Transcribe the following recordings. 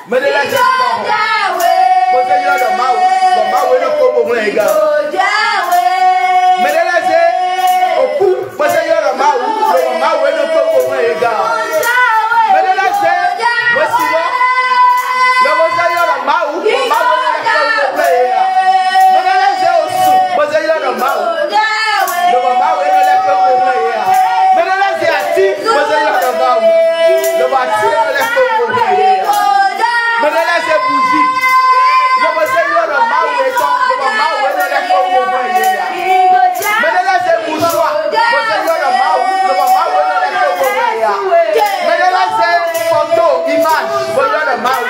Mais de la gestion. Vous êtes là de Maou. Bon, Maou est le pauvre, les gars. Mais de la gestion. Au coup, vous êtes là de Maou. Maou est le pauvre, les gars. Mais de la gestion. Voici moi. Le vous êtes là de Maou. Maou est le pauvre, les gars. Mais de la gestion aussi. Vous êtes là de Maou. Le Maou est le pauvre, les gars. Mais de la gestion. Vous êtes là de Maou. Le bâti est le pauvre, les gars. Mais de la gestion bougie. Le vous êtes là de Maou et ton. Le Maou est le pauvre, les gars. Mais de la gestion bourgeois. Vous êtes là de Maou. Le Maou est le pauvre, les gars. Mais de la gestion photo, image. Vous êtes là de Maou.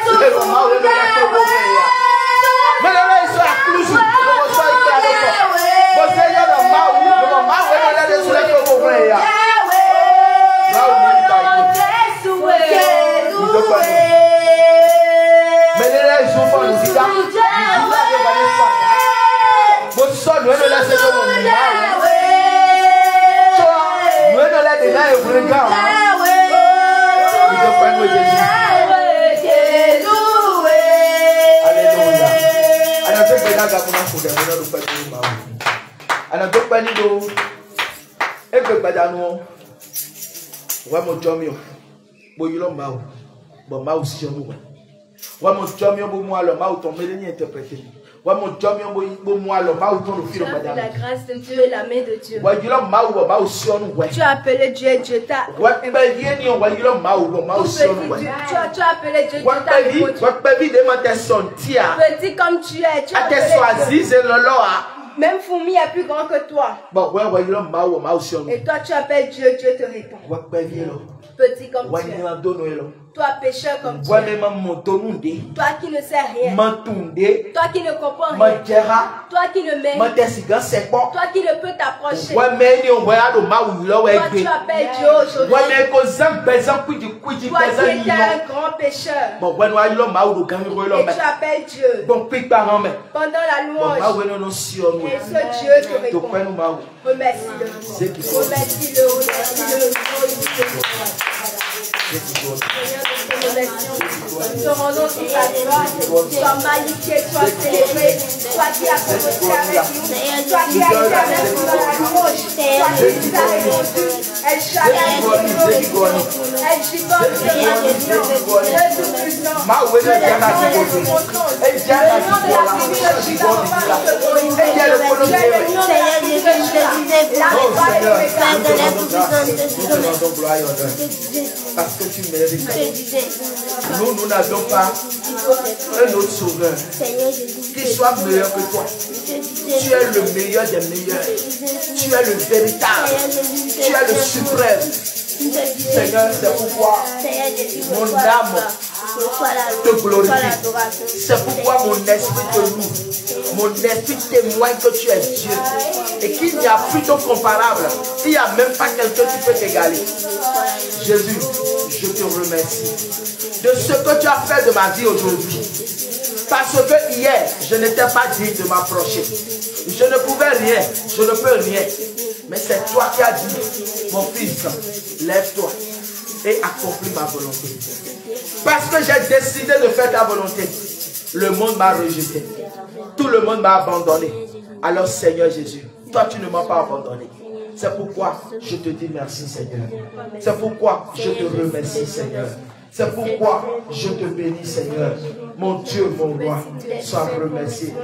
Le Maou est le pauvre, les gars. Mais de la gestion à Cluj. Le Maou est le pauvre. Vous êtes là de Maou. Le Maou est le pauvre, les gars. Mais les gens font le visa. Vous sonne, vous ne laissez pas mon vous ne laissez pas vous regardez. Alléluia. Wa mo jomi bo mo alo ma uton mele ni interpréter. Wa mo jomi bo mo alo ma uton le filo badana. La grâce de Dieu et la main de Dieu. Wa yilo ma wo ma usionu we. Tu as appelé Dieu et Dieu t'a. Wa pe vie ni wa yilo ma wo ma usionu we. Tu as appelé Dieu, Dieu t'a. Wa pe vie de ma te sontia. Petit comme tu es, tu as te choisi c'est le loa. Même Foumi est plus grand que toi. Bon, ouais, wa yilo ma wo ma usionu. Et toi tu appelles Dieu, Dieu te répond. Wa pe vie lo. Petit comme tu es. Toi pécheur comme tu es. Toi qui ne sais rien. Toi qui ne comprends rien. Toi qui ne m'aimes. Toi qui ne peux t'approcher. Toi tu appelles Dieu aujourd'hui. Toi qui étais un grand pécheur. Et tu appelles Dieu. Pendant la louange. Et ce Dieu te répond. Remercie-le. Remercie-le. Nous te rendons toute la gloire. Sois magnifié, sois célébré. Toi qui as commencé avec nous. Toi qui as été avec nous dans la louange. Toi qui nous as répondu. Elle chante. Elle gigote. Le tout-puissant. Le parce que tu mérites. Nous n'avons pas un autre sauveur qui soit meilleur que toi. Tu es le meilleur des meilleurs. Tu es le véritable. Tu es le suprême. Seigneur, c'est pourquoi mon âme te glorifie. C'est pourquoi mon esprit te loue. Mon esprit témoigne que tu es Dieu. Et qu'il n'y a plus de comparable. Il n'y a même pas quelqu'un qui peut t'égaler. Jésus, je te remercie de ce que tu as fait de ma vie aujourd'hui. Parce que hier, je n'étais pas digne de m'approcher. Je ne pouvais rien, je ne peux rien. Mais c'est toi qui as dit, mon fils, lève-toi et accomplis ma volonté. Parce que j'ai décidé de faire ta volonté. Le monde m'a rejeté. Tout le monde m'a abandonné. Alors Seigneur Jésus, toi tu ne m'as pas abandonné. C'est pourquoi je te dis merci Seigneur. C'est pourquoi je te remercie Seigneur. C'est pourquoi je te bénis Seigneur. Mon Dieu, mon roi, sois remercié pour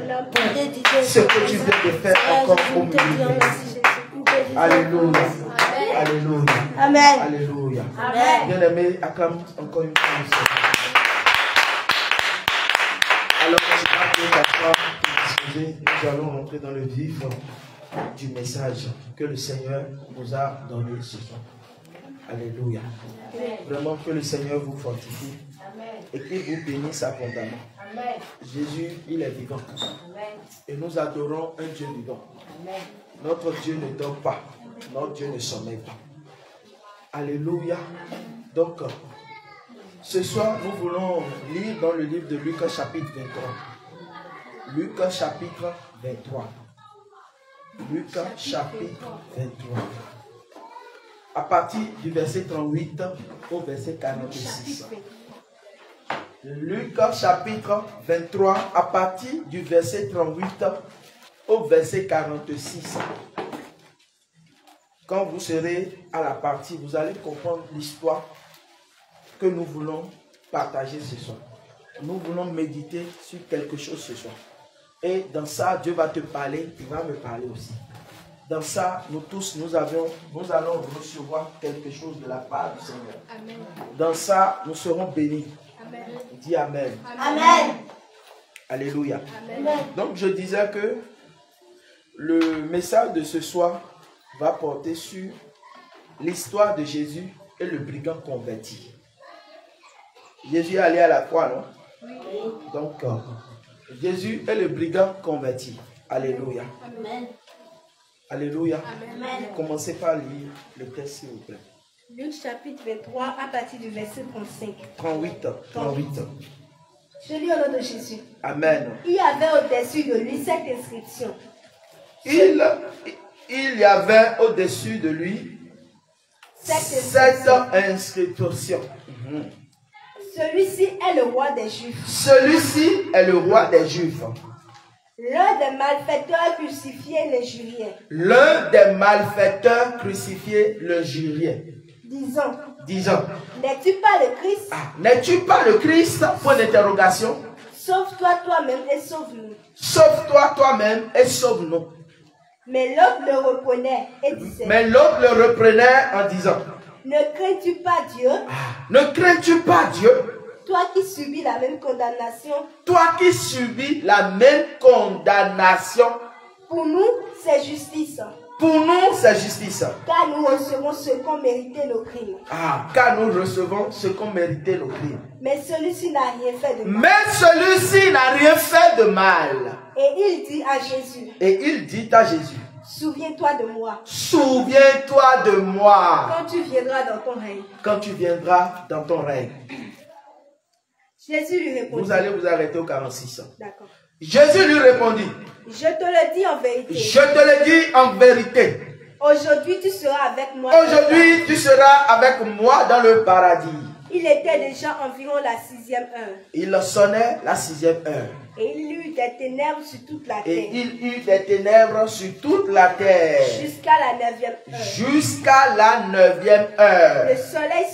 ce que tu viens de faire encore au milieu. Alléluia. Alléluia. Amen. Alléluia. Amen. Bien-aimé, acclame encore une fois. Alors, nous allons rentrer dans le vif du message que le Seigneur nous a donné ce soir. Alléluia. Vraiment que le Seigneur vous fortifie et qu'il vous bénisse abondamment. Jésus, il est vivant. Et nous adorons un Dieu vivant. Notre Dieu ne dort pas. Notre Dieu ne sommeille pas. Alléluia. Donc, ce soir, nous voulons lire dans le livre de Luc chapitre 23. Luc chapitre 23. Luc chapitre 23. À partir du verset 38 au verset 46. Luc chapitre 23, à partir du verset 38 au verset 46. Quand vous serez à la partie, vous allez comprendre l'histoire que nous voulons partager ce soir. Nous voulons méditer sur quelque chose ce soir. Et dans ça, Dieu va te parler, il va me parler aussi. Dans ça, nous tous, nous allons recevoir quelque chose de la part du Seigneur. Amen. Dans ça, nous serons bénis. Amen. Dis Amen. Amen. Alléluia. Amen. Donc, je disais que le message de ce soir va porter sur l'histoire de Jésus et le brigand converti. Jésus est allé à la croix, non? Oui. Donc, Jésus est le brigand converti. Alléluia. Amen. Alléluia. Amen. Commencez par lire le texte, s'il vous plaît. Luc chapitre 23, à partir du verset 35. 38. Je lis au nom de Jésus. Amen. Il y avait au-dessus de lui cette inscription. Il y avait au-dessus de lui cette inscription. Celui-ci est le roi des Juifs. Celui-ci est le roi des Juifs. L'un des malfaiteurs crucifiés le juriait. L'un des malfaiteurs crucifiés le juriait. Disons. N'es-tu pas le Christ? N'es-tu pas le Christ? Point d'interrogation. Sauve-toi toi-même et sauve-nous. Sauve-toi toi-même et sauve-nous. Mais l'autre le reprenait et disait. En disant. Ne crains-tu pas Dieu? Ne crains-tu pas Dieu? Toi qui subis la même condamnation. Toi qui subis la même condamnation. Pour nous, c'est justice. Pour nous, c'est justice. Car nous recevons ce qu'ont mérité nos crimes. Car nous recevons ce qu'ont mérité nos crimes. Mais celui-ci n'a rien fait de mal. Et il dit à Jésus. Souviens-toi de moi. Souviens-toi de moi. Quand tu viendras dans ton règne. Quand tu viendras dans ton règne. Jésus lui répondit. Vous allez vous arrêter au 46. D'accord. Jésus lui répondit. Je te le dis en vérité. Je te le dis en vérité. Aujourd'hui tu seras avec moi. Aujourd'hui tu seras avec moi dans le paradis. Il était déjà environ la 6e heure. Il sonnait la 6e heure. Et il eut des ténèbres sur toute la terre. Jusqu'à la 9e heure. Jusqu'à la 9e heure. Le soleil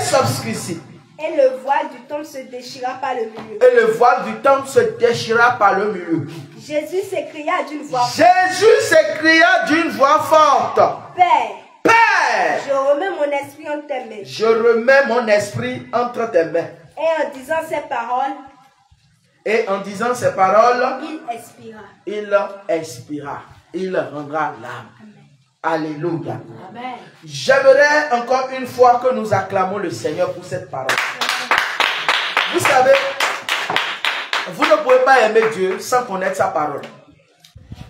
s'obscurcit. Et le voile du temple se déchira par le milieu. Jésus s'écria d'une voix forte. Père, je remets mon esprit entre tes mains. Je remets mon esprit entre tes mains. Et en disant ces paroles, il expira. Il rendra l'âme. Alléluia. Amen. J'aimerais encore une fois que nous acclamons le Seigneur pour cette parole. Vous savez, vous ne pouvez pas aimer Dieu sans connaître sa parole.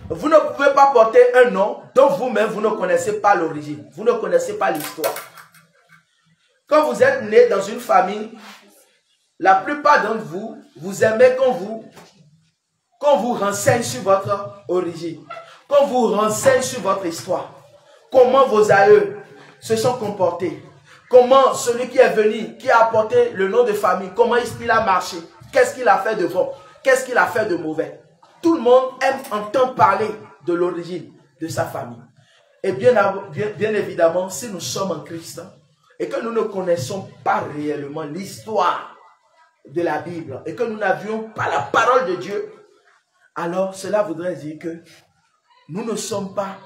Vous ne pouvez pas porter un nom dont vous-même vous ne connaissez pas l'origine. Vous ne connaissez pas l'histoire. Quand vous êtes né dans une famille, la plupart d'entre vous, vous aimez qu'on vous renseigne sur votre origine, qu'on vous renseigne sur votre histoire. Comment vos aïeux se sont comportés. Comment celui qui est venu, qui a apporté le nom de famille, comment est-ce qu'il a marché. Qu'est-ce qu'il a fait de bon. Qu'est-ce qu'il a fait de mauvais. Tout le monde aime entendre parler de l'origine de sa famille. Et bien évidemment, si nous sommes en Christ et que nous ne connaissons pas réellement l'histoire de la Bible et que nous n'avions pas la parole de Dieu, alors cela voudrait dire que nous ne sommes pas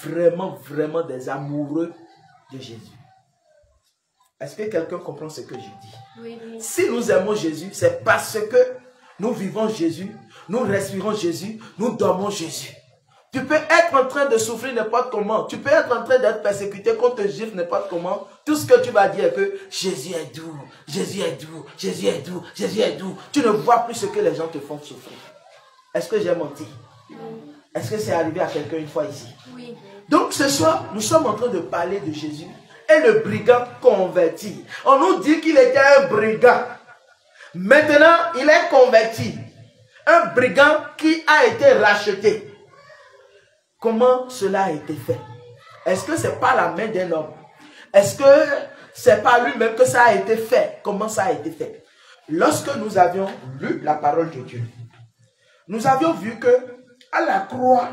vraiment des amoureux de Jésus. Est-ce que quelqu'un comprend ce que je dis? Oui. Si nous aimons Jésus, c'est parce que nous vivons Jésus, nous respirons Jésus, nous dormons Jésus. Tu peux être en train de souffrir n'importe comment. Tu peux être en train d'être persécuté, qu'on te gifle n'importe comment. Tout ce que tu vas dire est que Jésus est doux, Jésus est doux, Jésus est doux, Jésus est doux. Tu ne vois plus ce que les gens te font souffrir. Est-ce que j'ai menti? Est-ce que c'est arrivé à quelqu'un une fois ici? Oui. Donc ce soir, nous sommes en train de parler de Jésus et le brigand converti. On nous dit qu'il était un brigand. Maintenant, il est converti. Un brigand qui a été racheté. Comment cela a été fait? Est-ce que ce n'est pas la main d'un homme? Est-ce que C'est par lui-même que ça a été fait. Comment ça a été fait? Lorsque nous avions lu la parole de Dieu, nous avions vu que à la croix,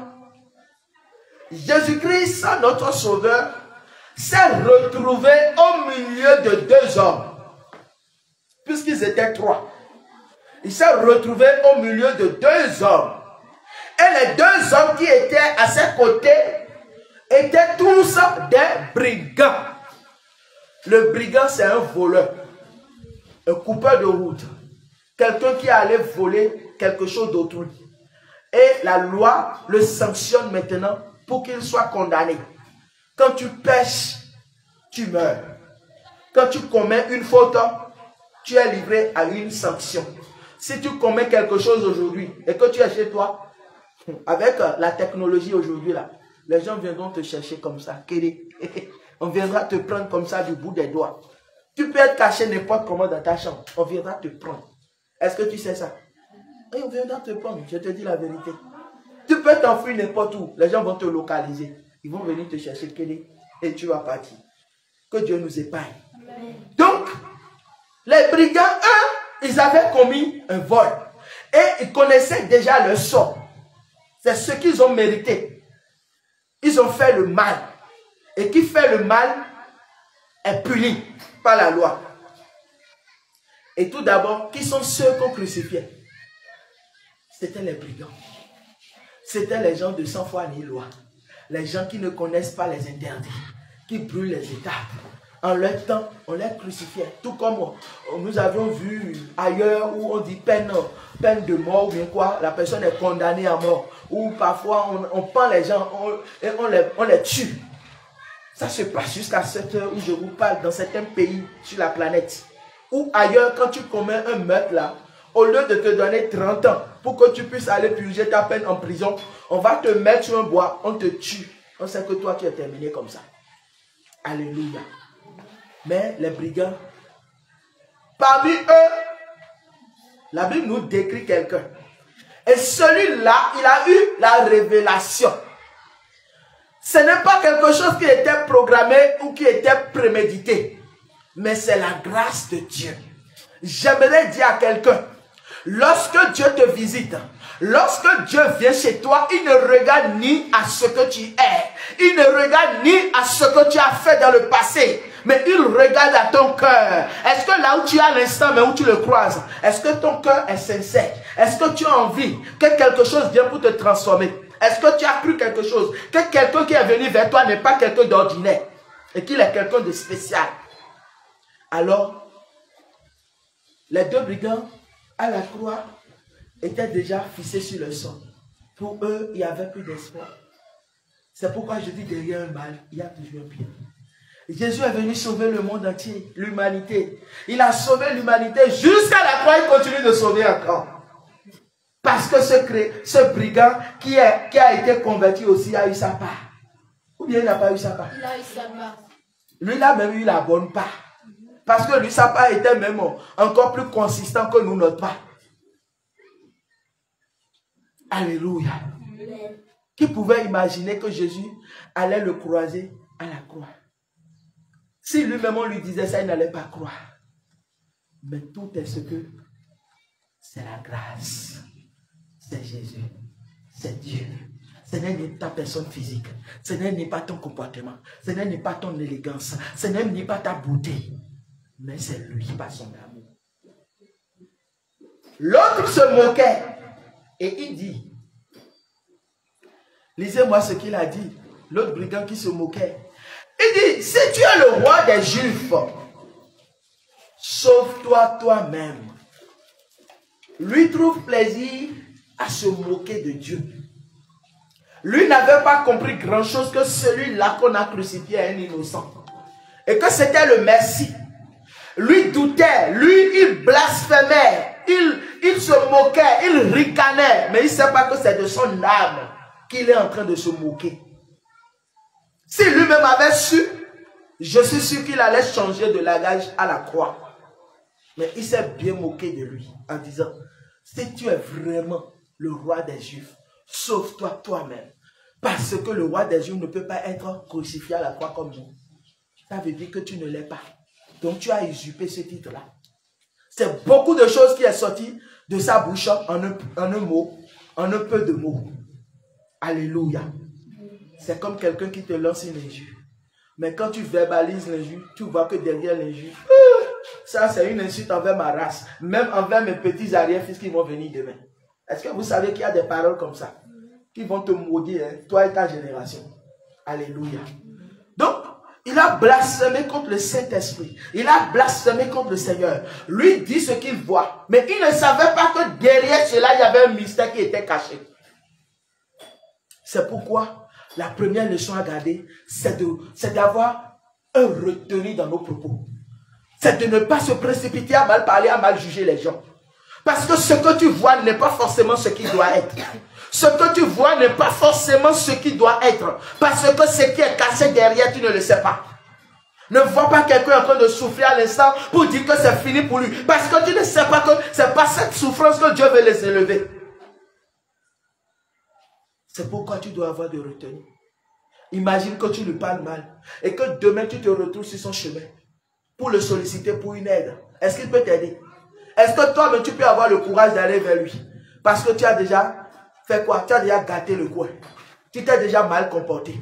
Jésus-Christ, notre Sauveur, s'est retrouvé au milieu de deux hommes. Puisqu'ils étaient trois. Il s'est retrouvé au milieu de deux hommes. Et les deux hommes qui étaient à ses côtés étaient tous des brigands. Le brigand, c'est un voleur, un coupeur de route, quelqu'un qui allait voler quelque chose d'autrui. Et la loi le sanctionne maintenant pour qu'il soit condamné. Quand tu pêches, tu meurs. Quand tu commets une faute, tu es livré à une sanction. Si tu commets quelque chose aujourd'hui et que tu es chez toi, avec la technologie aujourd'hui, là, les gens viendront te chercher comme ça. On viendra te prendre comme ça du bout des doigts. Tu peux être caché n'importe comment dans ta chambre. On viendra te prendre. Est-ce que tu sais ça? Et on viendra te prendre. Je te dis la vérité. Tu peux t'enfuir n'importe où. Les gens vont te localiser. Ils vont venir te chercher et tu vas partir. Que Dieu nous épargne. Amen. Donc, les brigands, eux, ils avaient commis un vol. Et ils connaissaient déjà leur sort. C'est ce qu'ils ont mérité. Ils ont fait le mal. Et qui fait le mal est puni par la loi. Et tout d'abord, qui sont ceux qu'on crucifiait? C'était les brigands. C'était les gens de sans foi ni loi. Les gens qui ne connaissent pas les interdits, qui brûlent les étapes. En leur temps, on les crucifiait. Tout comme nous avions vu ailleurs où on dit peine de mort ou bien quoi, la personne est condamnée à mort. Ou parfois on prend les gens et on les tue. Ça se passe jusqu'à cette heure où je vous parle dans certains pays sur la planète. Ou ailleurs, quand tu commets un meurtre là, au lieu de te donner 30 ans pour que tu puisses aller purger ta peine en prison, on va te mettre sur un bois, on te tue. On sait que toi tu es terminé comme ça. Alléluia. Mais les brigands, parmi eux, la Bible nous décrit quelqu'un. Et celui-là, il a eu la révélation. Ce n'est pas quelque chose qui était programmé ou qui était prémédité. Mais c'est la grâce de Dieu. J'aimerais dire à quelqu'un, lorsque Dieu te visite, lorsque Dieu vient chez toi, il ne regarde ni à ce que tu es. Il ne regarde ni à ce que tu as fait dans le passé. Mais il regarde à ton cœur. Est-ce que là où tu es à l'instant, mais où tu le croises, est-ce que ton cœur est sincère? Est-ce que tu as envie que quelque chose vienne pour te transformer? Est-ce que tu as cru quelque chose? Que quelqu'un qui est venu vers toi n'est pas quelqu'un d'ordinaire et qu'il est quelqu'un de spécial? Alors, les deux brigands à la croix étaient déjà fixés sur le sol. Pour eux, il n'y avait plus d'espoir. C'est pourquoi je dis derrière un mal, il y a toujours un bien. Jésus est venu sauver le monde entier, l'humanité. Il a sauvé l'humanité jusqu'à la croix, il continue de sauver encore. Parce que ce brigand qui a été converti aussi a eu sa part. Ou bien il n'a pas eu sa part? Il a eu sa part. Lui, il a même eu la bonne part. Parce que lui, sa part était même encore plus consistant que nous, notre part. Alléluia. Amen. Qui pouvait imaginer que Jésus allait le croiser à la croix? Si lui-même on lui disait ça, il n'allait pas croire. Mais tout est ce que c'est la grâce. C'est Jésus. C'est Dieu. Ce n'est pas ta personne physique. Ce n'est pas ton comportement. Ce n'est pas ton élégance. Ce n'est pas ta beauté. Mais c'est lui par son amour. L'autre se moquait. Et il dit, lisez-moi ce qu'il a dit. L'autre brigand qui se moquait. Il dit, si tu es le roi des Juifs, sauve-toi toi-même. Lui trouve plaisir à se moquer de Dieu. Lui n'avait pas compris grand-chose que celui-là qu'on a crucifié est un innocent. Et que c'était le Messie. Lui doutait, lui il blasphémait, il se moquait, il ricanait. Mais il ne sait pas que c'est de son âme qu'il est en train de se moquer. Si lui-même avait su, je suis sûr qu'il allait changer de langage à la croix. Mais il s'est bien moqué de lui en disant, si tu es vraiment le roi des Juifs, sauve-toi toi-même. Parce que le roi des Juifs ne peut pas être crucifié à la croix comme nous. Ça veut dire que tu ne l'es pas. Donc tu as usurpé ce titre-là. C'est beaucoup de choses qui est sorti de sa bouche en un mot, en un peu de mots. Alléluia. C'est comme quelqu'un qui te lance une injure. Mais quand tu verbalises l'injure, tu vois que derrière l'injure, ça c'est une insulte envers ma race. Même envers mes petits arrière-fils qui vont venir demain. Est-ce que vous savez qu'il y a des paroles comme ça qui vont te maudire, hein, toi et ta génération? Alléluia. Donc, il a blasphémé contre le Saint-Esprit. Il a blasphémé contre le Seigneur. Lui dit ce qu'il voit. Mais il ne savait pas que derrière cela, il y avait un mystère qui était caché. C'est pourquoi la première leçon à garder, c'est d'avoir un retenu dans nos propos. C'est de ne pas se précipiter à mal parler, à mal juger les gens. Parce que ce que tu vois n'est pas forcément ce qui doit être. Ce que tu vois n'est pas forcément ce qui doit être. Parce que ce qui est caché derrière, tu ne le sais pas. Ne vois pas quelqu'un en train de souffrir à l'instant pour dire que c'est fini pour lui. Parce que tu ne sais pas que c'est pas cette souffrance que Dieu veut les élever. C'est pourquoi tu dois avoir de retenue. Imagine que tu lui parles mal et que demain tu te retrouves sur son chemin pour le solliciter pour une aide. Est-ce qu'il peut t'aider? Est-ce que toi-même tu peux avoir le courage d'aller vers lui? Parce que tu as déjà fait quoi? Tu as déjà gâté le coin. Tu t'es déjà mal comporté.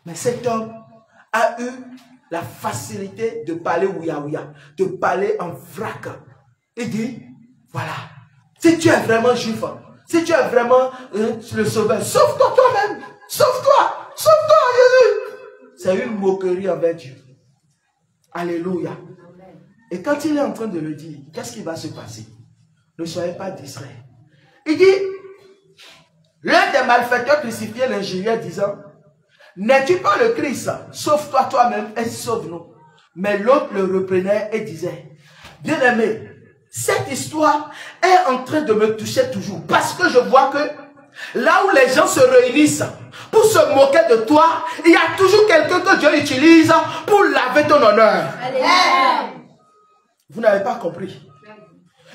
Mais cet homme a eu la facilité de parler ouïa-ouïa, de parler en vrac. Il dit, voilà, si tu es vraiment juif, si tu es vraiment le sauveur, sauve-toi toi-même, sauve-toi, sauve-toi Jésus. C'est une moquerie envers Dieu. Alléluia. Et quand il est en train de le dire, qu'est-ce qui va se passer? Ne soyez pas distraits. Il dit, l'un des malfaiteurs crucifiait l'ingénieur disant, n'es-tu pas le Christ? Sauve-toi toi-même et sauve-nous. Mais l'autre le reprenait et disait, bien-aimé, cette histoire est en train de me toucher toujours. Parce que je vois que là où les gens se réunissent pour se moquer de toi, il y a toujours quelqu'un que Dieu utilise pour laver ton honneur. Alléluia. Vous n'avez pas compris.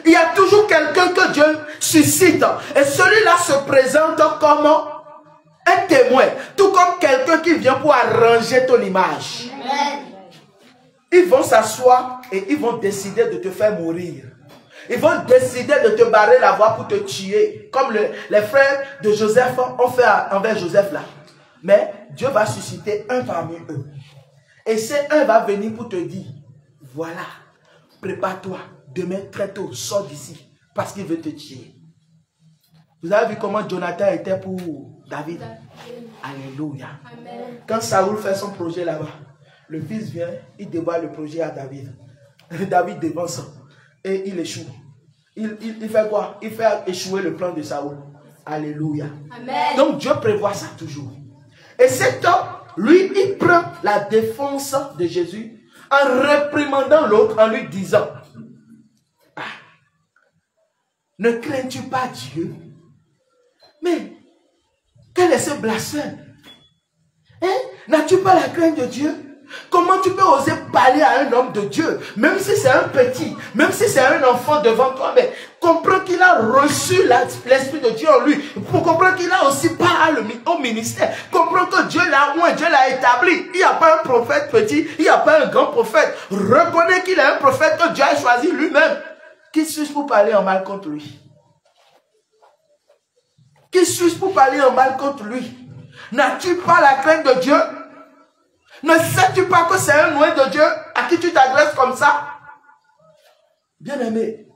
Il y a toujours quelqu'un que Dieu suscite. Et celui-là se présente comme un témoin. Tout comme quelqu'un qui vient pour arranger ton image. Ils vont s'asseoir et ils vont décider de te faire mourir. Ils vont décider de te barrer la voie pour te tuer. Comme les frères de Joseph ont fait envers Joseph là. Mais Dieu va susciter un parmi eux. Et c'est un va venir pour te dire, voilà, prépare-toi, demain très tôt, sors d'ici, parce qu'il veut te tuer. Vous avez vu comment Jonathan était pour David? Alléluia. Amen. Quand Saoul fait son projet là-bas, le fils vient, il dévoile le projet à David. David dévance et il échoue. Il fait quoi? Il fait échouer le plan de Saoul. Alléluia. Amen. Donc Dieu prévoit ça toujours. Et cet homme, lui, il prend la défense de Jésus en réprimandant l'autre, en lui disant, ah, ne crains-tu pas Dieu? Mais quel est ce blasphème? Hein? N'as-tu pas la crainte de Dieu? Comment tu peux oser parler à un homme de Dieu? Même si c'est un petit, même si c'est un enfant devant toi, mais comprends qu'il a reçu l'Esprit de Dieu en lui. Pour comprendre qu'il a aussi part au ministère. Comprends que Dieu l'a oint, Dieu l'a établi. Il n'y a pas un prophète petit, il n'y a pas un grand prophète. Reconnais qu'il est un prophète que Dieu a choisi lui-même. Qui suis-je pour parler en mal contre lui? Qui suis-je pour parler en mal contre lui? N'as-tu pas la crainte de Dieu? Ne sais-tu pas que c'est un oint de Dieu à qui tu t'adresses comme ça? Bien-aimé,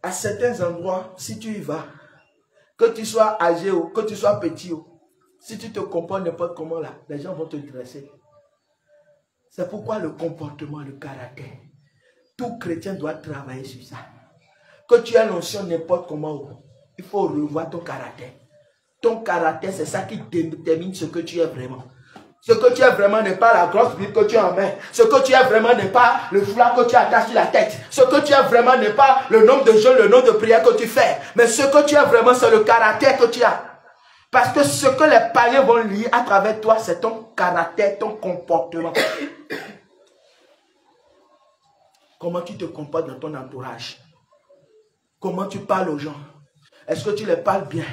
à certains endroits, si tu y vas, que tu sois âgé ou que tu sois petit, si tu te comportes n'importe comment là, les gens vont te dresser. C'est pourquoi le comportement, le caractère, tout chrétien doit travailler sur ça. Que tu aies l'onction n'importe comment, il faut revoir ton caractère. Ton caractère, c'est ça qui détermine ce que tu es vraiment. Ce que tu es vraiment n'est pas la grosse Bible que tu as en main. Ce que tu es vraiment n'est pas le foulard que tu attaches sur la tête. Ce que tu es vraiment n'est pas le nombre de jeûnes, le nombre de prières que tu fais. Mais ce que tu es vraiment, c'est le caractère que tu as. Parce que ce que les païens vont lire à travers toi, c'est ton caractère, ton comportement. Comment tu te comportes dans ton entourage? Comment tu parles aux gens? Est-ce que tu les parles bien?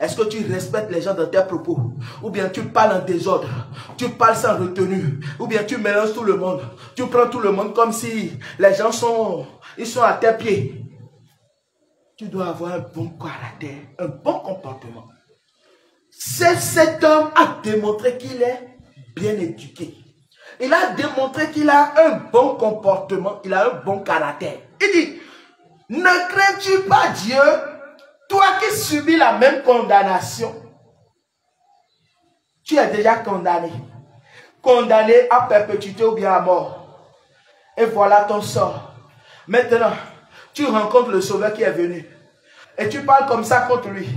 Est-ce que tu respectes les gens dans tes propos? Ou bien tu parles en désordre? Tu parles sans retenue? Ou bien tu mélanges tout le monde? Tu prends tout le monde comme si les gens sont à tes pieds. Tu dois avoir un bon caractère, un bon comportement. Cet homme a démontré qu'il est bien éduqué. Il a démontré qu'il a un bon comportement, il a un bon caractère. Il dit, ne crains-tu pas Dieu, toi qui subis la même condamnation? Tu es déjà condamné. Condamné à perpétuité ou bien à mort. Et voilà ton sort. Maintenant, tu rencontres le Sauveur qui est venu. Et tu parles comme ça contre lui.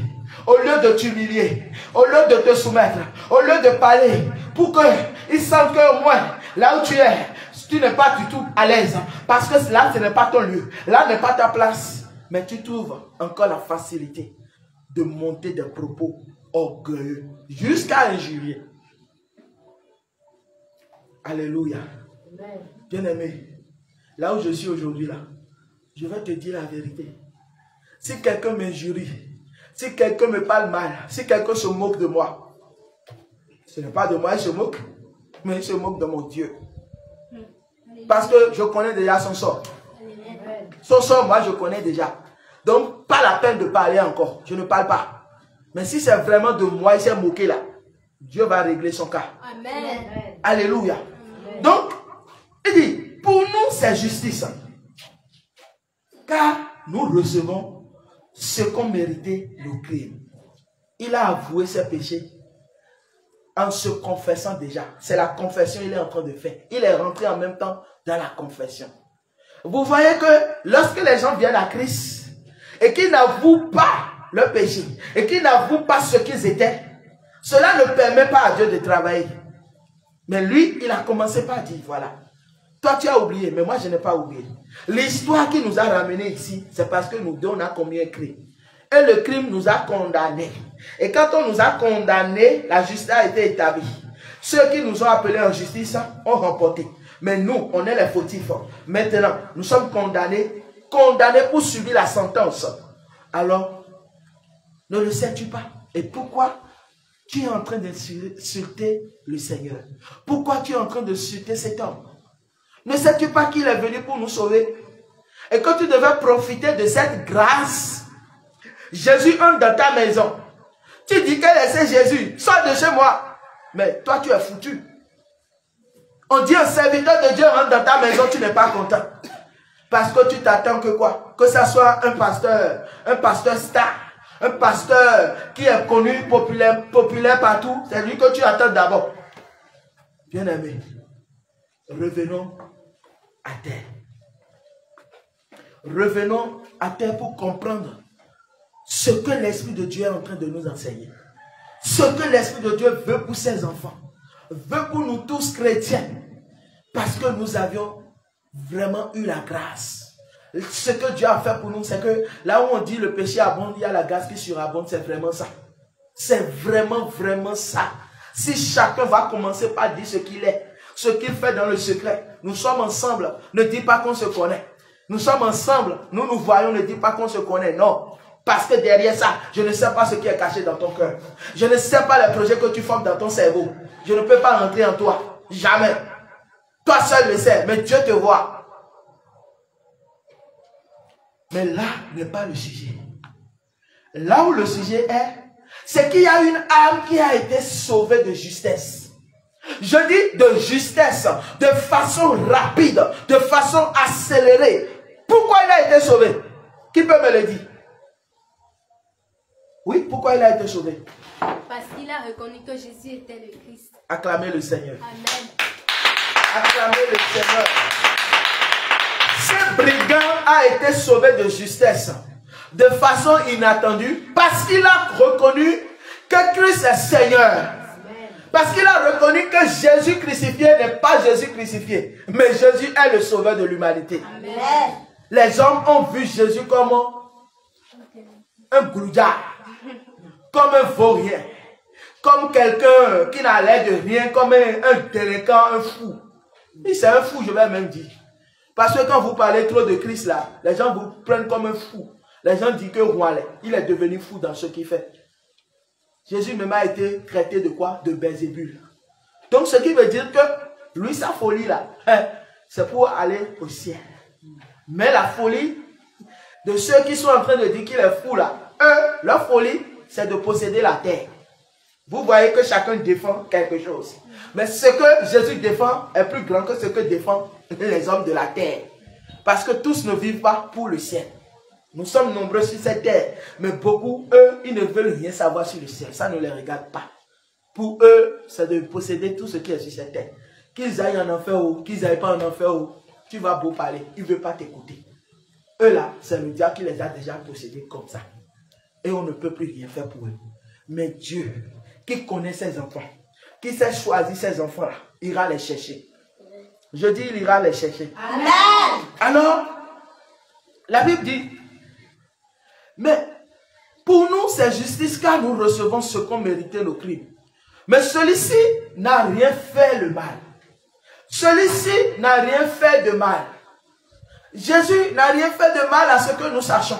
Au lieu de t'humilier, au lieu de te soumettre, au lieu de parler, pour qu'il sente qu'au moins, là où tu es, tu n'es pas du tout à l'aise. Parce que là, ce n'est pas ton lieu. Là n'est pas ta place. Mais tu trouves encore la facilité de monter des propos orgueilleux jusqu'à injurier. Alléluia. Bien-aimé, là où je suis aujourd'hui, là, je vais te dire la vérité. Si quelqu'un m'injurie, si quelqu'un me parle mal, si quelqu'un se moque de moi, ce n'est pas de moi il se moque, mais il se moque de mon Dieu. Parce que je connais déjà son sort. Son sort, moi, je connais déjà. Donc, pas la peine de parler encore. Je ne parle pas. Mais si c'est vraiment de moi, il s'est moqué là, Dieu va régler son cas. Amen. Alléluia. Amen. Donc, il dit, pour nous, c'est justice. Car nous recevons ce qu'on méritait le crime. Il a avoué ses péchés en se confessant déjà. C'est la confession qu'il est en train de faire. Il est rentré en même temps dans la confession. Vous voyez que lorsque les gens viennent à Christ et qu'ils n'avouent pas le péché et qu'ils n'avouent pas ce qu'ils étaient, cela ne permet pas à Dieu de travailler. Mais lui, il a commencé par dire, voilà, toi tu as oublié, mais moi je n'ai pas oublié. L'histoire qui nous a ramenés ici, c'est parce que nous deux, on a commis un crime. Et le crime nous a condamnés. Et quand on nous a condamnés, la justice a été établie. Ceux qui nous ont appelés en justice ont remporté. Mais nous, on est les fautifs. Maintenant, nous sommes condamnés pour subir la sentence. Alors, ne le sais-tu pas? Et pourquoi tu es en train d'insulter le Seigneur? Pourquoi tu es en train de insulter cet homme? Ne sais-tu pas qu'il est venu pour nous sauver? Et que tu devais profiter de cette grâce. Jésus entre dans ta maison. Tu dis que c'est Jésus, sors de chez moi. Mais toi, tu es foutu. On dit un serviteur de Dieu rentre dans ta maison, tu n'es pas content. Parce que tu t'attends que quoi? Que ça soit un pasteur star, un pasteur qui est connu, populaire partout. C'est lui que tu attends d'abord. Bien-aimé, revenons à terre. Revenons à terre pour comprendre ce que l'Esprit de Dieu est en train de nous enseigner. Ce que l'Esprit de Dieu veut pour ses enfants. Veut pour nous tous chrétiens. Parce que nous avions vraiment eu la grâce. Ce que Dieu a fait pour nous, c'est que là où on dit le péché abonde, il y a la grâce qui surabonde. C'est vraiment ça. C'est vraiment ça. Si chacun va commencer par dire ce qu'il est, ce qu'il fait dans le secret, nous sommes ensemble, ne dis pas qu'on se connaît. Nous sommes ensemble, nous nous voyons, ne dis pas qu'on se connaît. Non. Parce que derrière ça, je ne sais pas ce qui est caché dans ton cœur. Je ne sais pas les projets que tu formes dans ton cerveau. Je ne peux pas rentrer en toi. Jamais. Toi seul le sais, mais Dieu te voit. Mais là n'est pas le sujet. Là où le sujet est, c'est qu'il y a une âme qui a été sauvée de justesse. Je dis de justesse, de façon rapide, de façon accélérée. Pourquoi il a été sauvé? Qui peut me le dire? Oui, pourquoi il a été sauvé? Parce qu'il a reconnu que Jésus était le Christ. Acclamez le Seigneur. Amen. Acclamez le Seigneur. Ce brigand a été sauvé de justesse, de façon inattendue, parce qu'il a reconnu que Christ est Seigneur. Amen. Parce qu'il a reconnu que Jésus crucifié n'est pas Jésus crucifié, mais Jésus est le sauveur de l'humanité. Les hommes ont vu Jésus comme un glouillard, comme un vaurien, comme quelqu'un qui n'a l'air de rien, comme un délinquant, un fou. C'est un fou, je vais même dire. Parce que quand vous parlez trop de Christ là, les gens vous prennent comme un fou. Les gens disent que Roualé, il est devenu fou dans ce qu'il fait. Jésus même a été traité de quoi? De Belzébul. Donc ce qui veut dire que lui, sa folie là, c'est pour aller au ciel. Mais la folie de ceux qui sont en train de dire qu'il est fou là, eux, leur folie, c'est de posséder la terre. Vous voyez que chacun défend quelque chose. Mais ce que Jésus défend est plus grand que ce que défendent les hommes de la terre. Parce que tous ne vivent pas pour le ciel. Nous sommes nombreux sur cette terre. Mais beaucoup, eux, ils ne veulent rien savoir sur le ciel. Ça ne les regarde pas. Pour eux, c'est de posséder tout ce qui est sur cette terre. Qu'ils aillent en enfer ou qu'ils n'aillent pas en enfer ou tu vas beau parler, ils ne veulent pas t'écouter. Eux là, c'est le diable qui les a déjà possédés comme ça. Et on ne peut plus rien faire pour eux. Mais Dieu, qui connaît ses enfants, qui sait choisir ses enfants-là, ira les chercher. Je dis, il ira les chercher. Amen. Alors, la Bible dit, mais pour nous, c'est justice car nous recevons ce qu'ont mérité nos crimes. Mais celui-ci n'a rien fait le mal. Celui-ci n'a rien fait de mal. Jésus n'a rien fait de mal à ce que nous sachons.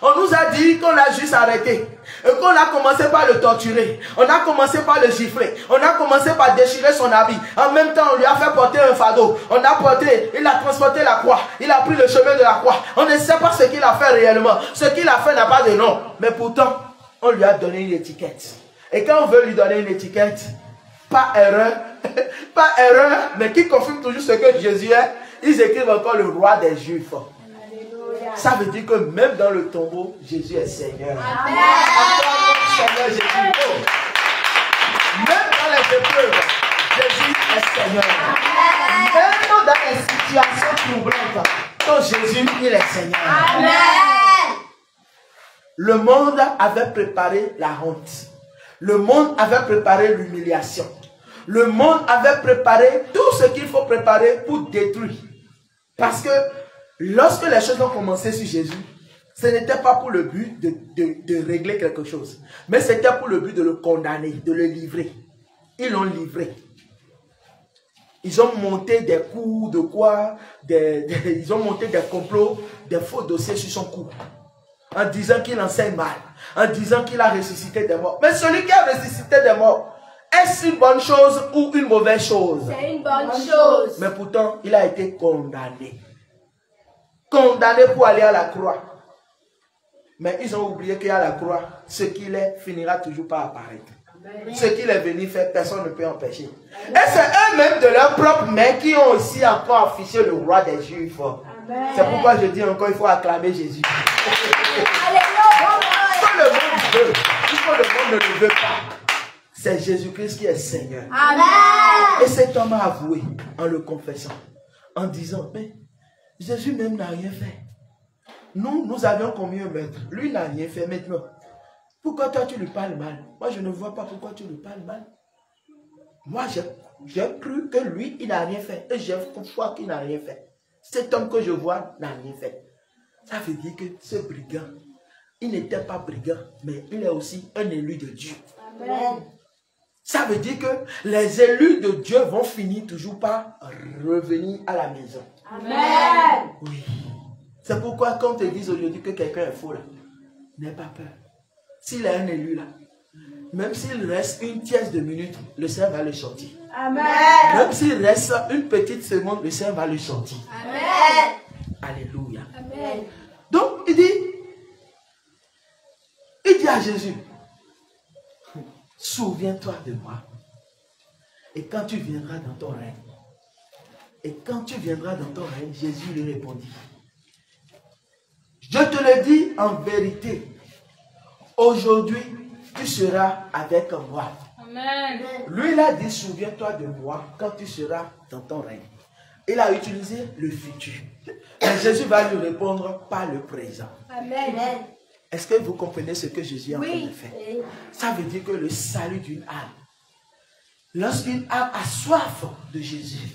On nous a dit qu'on l'a juste arrêté. Et qu'on a commencé par le torturer. On a commencé par le gifler. On a commencé par déchirer son habit. En même temps, on lui a fait porter un fardeau. On a porté, il a transporté la croix. Il a pris le chemin de la croix. On ne sait pas ce qu'il a fait réellement. Ce qu'il a fait n'a pas de nom. Mais pourtant, on lui a donné une étiquette. Et quand on veut lui donner une étiquette, pas erreur, pas erreur, mais qui confirme toujours ce que Jésus est, ils écrivent encore le roi des Juifs. Ça veut dire que même dans le tombeau, Jésus est Seigneur. Amen. Seigneur Jésus. Oh. Même dans les épreuves, Jésus est Seigneur. Amen. Même dans les situations troublantes, quand Jésus, il est Seigneur. Amen. Le monde avait préparé la honte. Le monde avait préparé l'humiliation. Le monde avait préparé tout ce qu'il faut préparer pour détruire. Parce que lorsque les choses ont commencé sur Jésus, ce n'était pas pour le but de régler quelque chose. Mais c'était pour le but de le condamner, de le livrer. Ils l'ont livré. Ils ont monté des coups de quoi, ils ont monté des complots, des faux dossiers sur son cou. En disant qu'il enseigne mal. En disant qu'il a ressuscité des morts. Mais celui qui a ressuscité des morts, est-ce une bonne chose ou une mauvaise chose? C'est une bonne chose. Mais pourtant, il a été condamné. Condamné pour aller à la croix. Mais ils ont oublié qu'à la croix, ce qu'il est finira toujours par apparaître. Amen. Ce qu'il est venu faire, personne ne peut empêcher. Amen. Et c'est eux-mêmes de leur propre main qui ont aussi encore affiché le roi des Juifs. C'est pourquoi je dis encore, il faut acclamer Jésus. Ce que le monde veut, ce que le monde ne le veut pas, c'est Jésus-Christ qui est Seigneur. Amen. Et cet homme a avoué en le confessant, en disant, mais Jésus même n'a rien fait. Nous avions commis un meurtre. Lui n'a rien fait maintenant. Pourquoi toi tu lui parles mal? Moi je ne vois pas pourquoi tu lui parles mal. Moi j'ai cru que lui il n'a rien fait. Et j'ai foi qu'il n'a rien fait. Cet homme que je vois n'a rien fait. Ça veut dire que ce brigand, il n'était pas brigand, mais il est aussi un élu de Dieu. Amen. Ça veut dire que les élus de Dieu vont finir toujours par revenir à la maison. Amen. Oui. C'est pourquoi quand on te dit aujourd'hui que quelqu'un est faux là, n'aie pas peur. S'il est un élu là, même s'il reste une tiers de minute, le Seigneur va le sortir. Amen. Même s'il reste une petite seconde, le Seigneur va le sortir. Amen. Alléluia. Amen. Donc il dit à Jésus, souviens-toi de moi. Et quand tu viendras dans ton règne, Jésus lui répondit, je te le dis en vérité, aujourd'hui tu seras avec moi. Amen. Lui il a dit, souviens-toi de moi quand tu seras dans ton règne. Il a utilisé le futur. Mais Jésus va lui répondre par le présent. Amen. Est-ce que vous comprenez ce que Jésus a en train de faire? Oui. Ça veut dire que le salut d'une âme, lorsqu'une âme a soif de Jésus,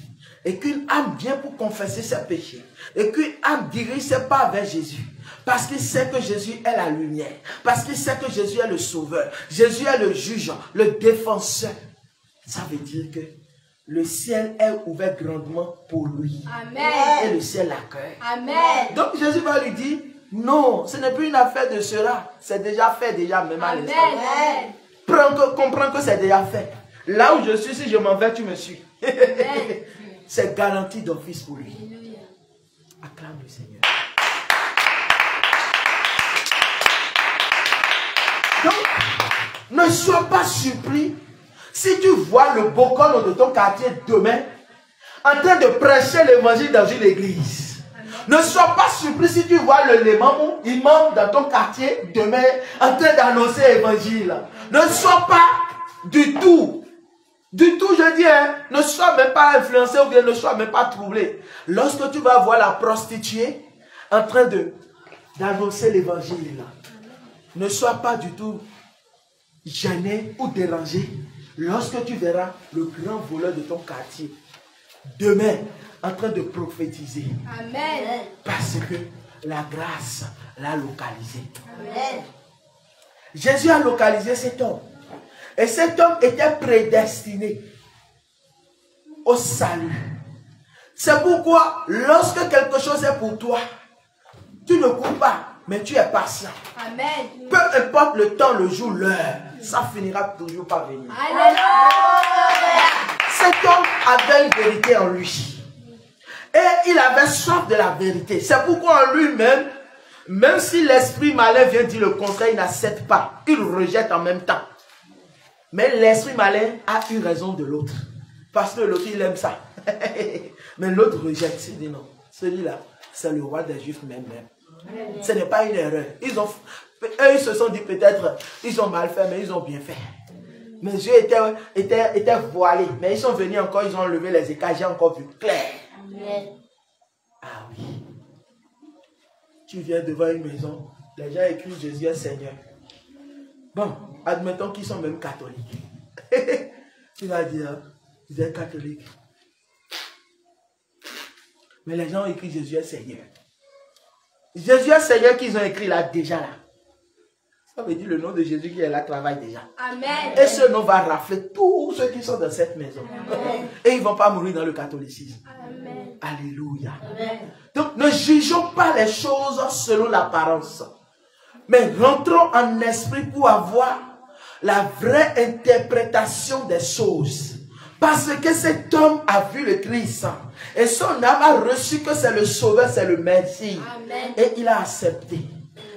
et qu'une âme vient pour confesser ses péchés, et qu'une âme dirige ses pas vers Jésus, parce qu'il sait que Jésus est la lumière, parce qu'il sait que Jésus est le sauveur, Jésus est le juge, le défenseur, ça veut dire que le ciel est ouvert grandement pour lui. Amen. Et le ciel l'accueille. Amen. Donc Jésus va lui dire, non, ce n'est plus une affaire de cela. C'est déjà fait déjà même à l'instant. comprends que c'est déjà fait. Là où je suis, si je m'en vais, tu me suis. C'est garanti d'office pour lui. Acclame le Seigneur. Donc, ne sois pas surpris si tu vois le bocon de ton quartier demain en train de prêcher l'évangile dans une église. Ne sois pas surpris si tu vois le imam dans ton quartier demain en train d'annoncer l'évangile. Ne sois pas du tout, je dis, hein, ne sois même pas influencé ou bien ne sois même pas troublé. Lorsque tu vas voir la prostituée en train d'annoncer l'évangile, ne sois pas du tout gêné ou dérangé lorsque tu verras le grand voleur de ton quartier demain en train de prophétiser. Amen. Parce que la grâce l'a localisé. Amen. Jésus a localisé cet homme. Et cet homme était prédestiné au salut. C'est pourquoi lorsque quelque chose est pour toi, tu ne cours pas, mais tu es patient. Amen. Peu importe le temps, le jour, l'heure, ça finira toujours par venir. Alléluia. Cet homme avait une vérité en lui. Et il avait soif de la vérité. C'est pourquoi en lui-même, même si l'esprit malin vient dire le contraire, il n'accepte pas. Il rejette en même temps. Mais l'esprit malin a eu raison de l'autre. Parce que l'autre, il aime ça. Mais l'autre rejette. Il dit non. Celui-là, c'est le roi des Juifs même. Ce n'est pas une erreur. Eux, ils se sont dit peut-être, ils ont mal fait, mais ils ont bien fait. Mes yeux étaient voilés. Mais ils sont venus encore, ils ont enlevé les écailles, j'ai encore vu clair. Amen. Ah oui. Tu viens devant une maison, les gens écrivent Jésus est Seigneur. Bon, admettons qu'ils sont même catholiques. Tu vas dire, vous êtes catholique. Mais les gens ont écrit Jésus est Seigneur. Jésus est Seigneur qu'ils ont écrit là, déjà là. Ça veut dire le nom de Jésus qui est là travaille déjà. Amen. Et ce nom va rafler tous ceux qui sont dans cette maison. Amen. Et ils ne vont pas mourir dans le catholicisme. Amen. Alléluia. Amen. Donc ne jugeons pas les choses selon l'apparence. Mais rentrons en esprit pour avoir la vraie interprétation des choses. Parce que cet homme a vu le Christ. Et son âme a reçu que c'est le Sauveur, c'est le Messie. Amen. Et il a accepté.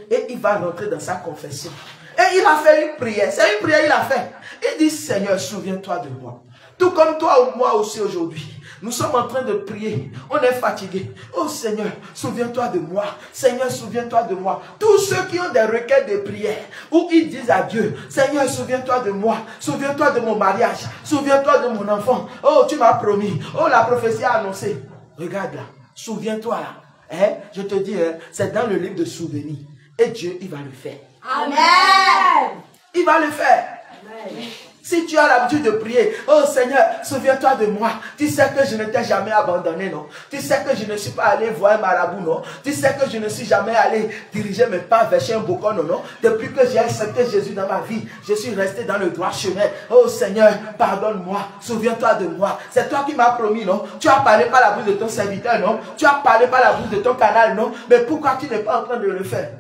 Et il va rentrer dans sa confession. Et il a fait une prière. C'est une prière qu'il a fait. Il dit, Seigneur, souviens-toi de moi. Tout comme toi ou moi aussi aujourd'hui. Nous sommes en train de prier. On est fatigué. Oh Seigneur, souviens-toi de moi. Seigneur, souviens-toi de moi. Tous ceux qui ont des requêtes de prière, où ils disent à Dieu, Seigneur, souviens-toi de moi. Souviens-toi de mon mariage. Souviens-toi de mon enfant. Oh, tu m'as promis. Oh, la prophétie a annoncé. Regarde là. Souviens-toi là. Hein? Je te dis, hein, c'est dans le livre de souvenirs. Et Dieu, il va le faire. Amen. Il va le faire. Amen. Si tu as l'habitude de prier, oh Seigneur, souviens-toi de moi. Tu sais que je ne t'ai jamais abandonné, non? Tu sais que je ne suis pas allé voir un marabout, non? Tu sais que je ne suis jamais allé diriger mes pas vers chez un bocon, non? Depuis que j'ai accepté Jésus dans ma vie, je suis resté dans le droit chemin. Oh Seigneur, pardonne-moi. Souviens-toi de moi. C'est toi qui m'as promis, non? Tu as parlé par la bouche de ton serviteur, non? Tu as parlé par la bouche de ton canal, non? Mais pourquoi tu n'es pas en train de le faire?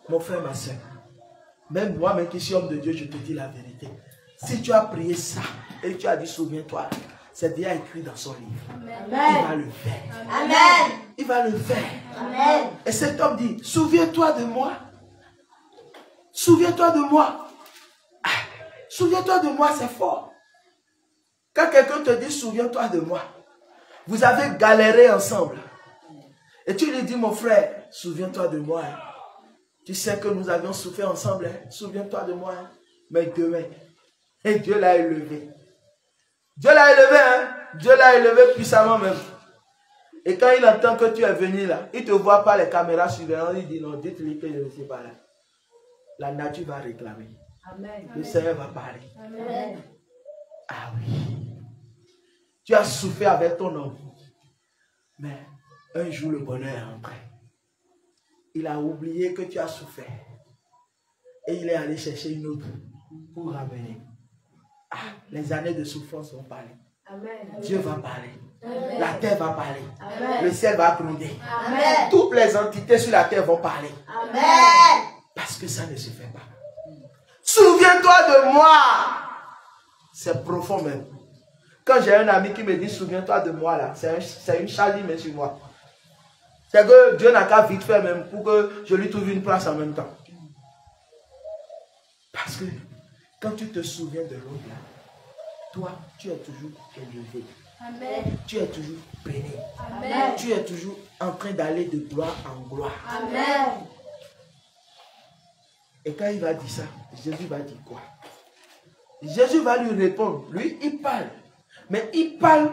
Mon frère, ma soeur, même moi-même qui suis homme de Dieu, je te dis la vérité. Si tu as prié ça et tu as dit souviens-toi, c'est déjà écrit dans son livre. Amen. Il va le faire. Amen. Il va le faire. Amen. Et cet homme dit, souviens-toi de moi. Souviens-toi de moi. Ah, souviens-toi de moi, c'est fort. Quand quelqu'un te dit souviens-toi de moi, vous avez galéré ensemble. Et tu lui dis, mon frère, souviens-toi de moi. Tu sais que nous avions souffert ensemble. Souviens-toi de moi. Mais demain, et Dieu l'a élevé. Dieu l'a élevé, hein? Dieu l'a élevé puissamment même. Et quand il entend que tu es venu là, il ne te voit pas les caméras surveillantes, il dit non, dites-lui que je ne suis pas là. La nature va réclamer. Amen. Le Seigneur va parler. Amen. Ah oui. Tu as souffert avec ton homme. Mais un jour le bonheur est rentré. Il a oublié que tu as souffert. Et il est allé chercher une autre pour ramener. Ah, les années de souffrance vont parler. Amen. Dieu va parler. Amen. La terre va parler. Amen. Le ciel va gronder. Amen. Toutes les entités sur la terre vont parler. Amen. Parce que ça ne se fait pas. Souviens-toi de moi. C'est profond même. Quand j'ai un ami qui me dit souviens-toi de moi là, c'est une charlie mais sur moi. C'est que Dieu n'a qu'à vite faire même pour que je lui trouve une place en même temps. Parce que quand tu te souviens de l'autre là, toi, tu es toujours élevé. Amen. Tu es toujours béni. Amen. Tu es toujours en train d'aller de gloire en gloire. Amen. Et quand il va dire ça, Jésus va dire quoi? Jésus va lui répondre. Lui, il parle. Mais il parle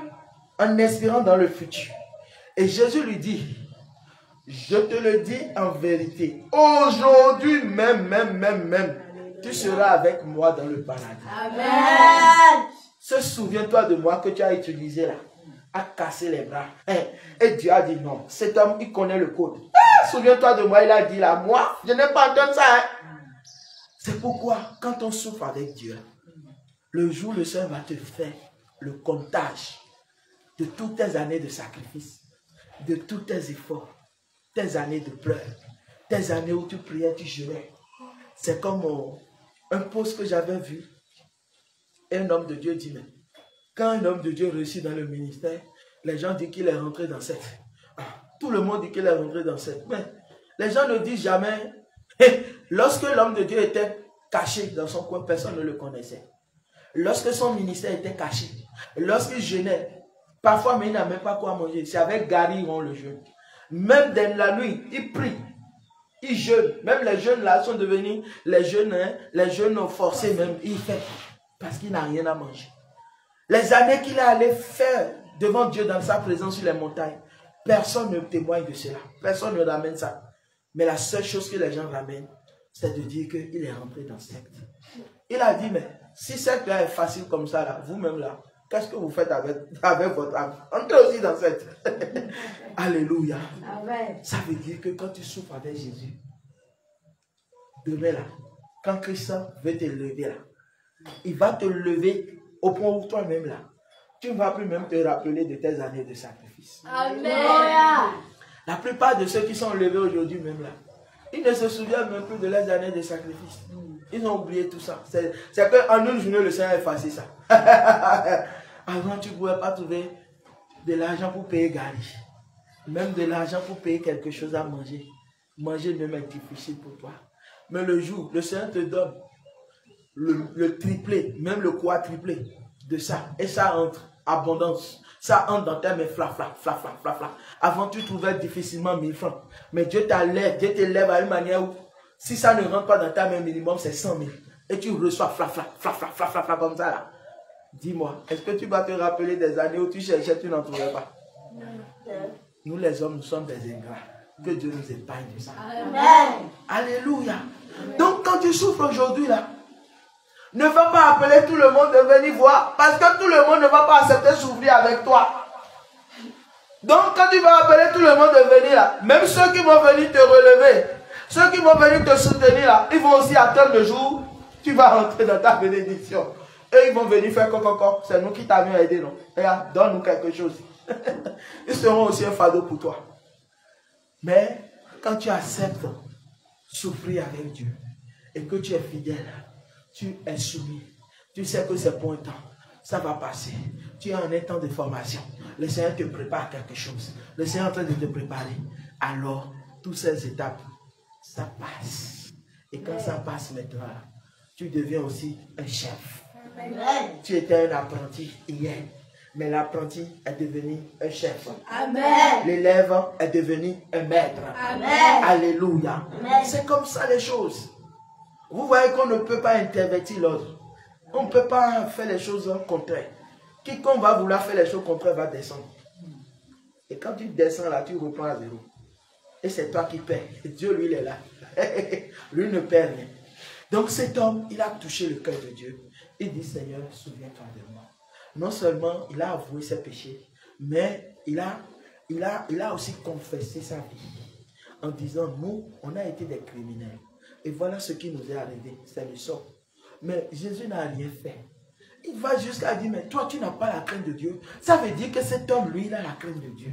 en espérant dans le futur. Et Jésus lui dit, je te le dis en vérité, aujourd'hui même, tu seras avec moi dans le paradis. Amen. Souviens-toi de moi que tu as utilisé là, à casser les bras. Et Dieu a dit non, cet homme, il connaît le code. Souviens-toi de moi, il a dit là, moi, je n'ai pas entendu ça. C'est pourquoi, quand on souffre avec Dieu, le jour le Seigneur va te faire le comptage de toutes tes années de sacrifice, de tous tes efforts, tes années de pleurs, tes années où tu priais, tu jurais. C'est comme un post que j'avais vu. Et un homme de Dieu dit, mais quand un homme de Dieu réussit dans le ministère, les gens disent qu'il est rentré dans cette. Tout le monde dit qu'il est rentré dans cette. Mais les gens ne disent jamais. Lorsque l'homme de Dieu était caché dans son coin, personne ne le connaissait. Lorsque son ministère était caché, lorsqu'il jeûnait, parfois mais il n'a même pas quoi manger. C'est avec Gary on le jeûne. Même dans la nuit, il prie, il jeûne. Même les jeunes là sont devenus les jeunes forcés même. Il fait parce qu'il n'a rien à manger. Les années qu'il est allé faire devant Dieu dans sa présence sur les montagnes, personne ne témoigne de cela. Personne ne ramène ça. Mais la seule chose que les gens ramènent, c'est de dire qu'il est rentré dans cette secte. Il a dit, mais si cette là est facile comme ça, là, vous-même là, qu'est-ce que vous faites avec votre âme? Entrez aussi dans cette. Alléluia. Amen. Ça veut dire que quand tu souffres avec Jésus, demain là, quand Christ veut te lever là, il va te lever au point où toi-même là, tu ne vas plus même te rappeler de tes années de sacrifice. Amen. La plupart de ceux qui sont levés aujourd'hui même là, ils ne se souviennent même plus de leurs années de sacrifice. Ils ont oublié tout ça. C'est qu'en une journée, le Seigneur a effacé ça. Avant, tu ne pouvais pas trouver de l'argent pour payer Gary. Même de l'argent pour payer quelque chose à manger. Manger même est difficile pour toi. Mais le jour, le Seigneur te donne le triplé, même le quadruplé de ça. Et ça entre, abondance. Ça entre dans tes mains, fla. Avant, tu trouvais difficilement 1000 francs. Mais Dieu te lève à une manière où, si ça ne rentre pas dans ta main minimum, c'est 100 000. Et tu reçois fla, comme ça là. Dis-moi, est-ce que tu vas te rappeler des années où tu cherchais, tu n'en trouvais pas? Nous les hommes, nous sommes des ingrats. Que Dieu nous épargne de ça. Amen. Alléluia. Donc quand tu souffres aujourd'hui là, ne va pas appeler tout le monde de venir voir, parce que tout le monde ne va pas accepter de souffrir avec toi. Donc quand tu vas appeler tout le monde de venir là, même ceux qui vont venir te relever, ceux qui vont venir te soutenir là, ils vont aussi attendre le jour où tu vas rentrer dans ta bénédiction. Et ils vont venir faire coco, c'est nous qui t'avions aidé, non? Regarde, donne-nous quelque chose. Ils seront aussi un fardeau pour toi. Mais quand tu acceptes souffrir avec Dieu et que tu es fidèle, tu es soumis, tu sais que c'est pour un temps, ça va passer. Tu es en un temps de formation. Le Seigneur te prépare quelque chose. Le Seigneur est en train de te préparer. Alors, toutes ces étapes, ça passe. Et quand ça passe maintenant, tu deviens aussi un chef. Amen. Tu étais un apprenti hier, mais l'apprenti est devenu un chef. L'élève est devenu un maître. Amen. Alléluia. C'est comme ça les choses. Vous voyez qu'on ne peut pas intervertir l'autre. On ne peut pas faire les choses contraires. Quiconque va vouloir faire les choses contraires va descendre. Et quand tu descends là, tu reprends à zéro. Et c'est toi qui perds. Et Dieu, lui, il est là. Lui ne perd rien. Donc cet homme, il a touché le cœur de Dieu. Il dit, Seigneur, souviens-toi de moi. Non seulement il a avoué ses péchés, mais il a aussi confessé sa vie. En disant, nous, on a été des criminels. Et voilà ce qui nous est arrivé. C'est le sort. Mais Jésus n'a rien fait. Il va jusqu'à dire, mais toi, tu n'as pas la crainte de Dieu. Ça veut dire que cet homme, lui, il a la crainte de Dieu.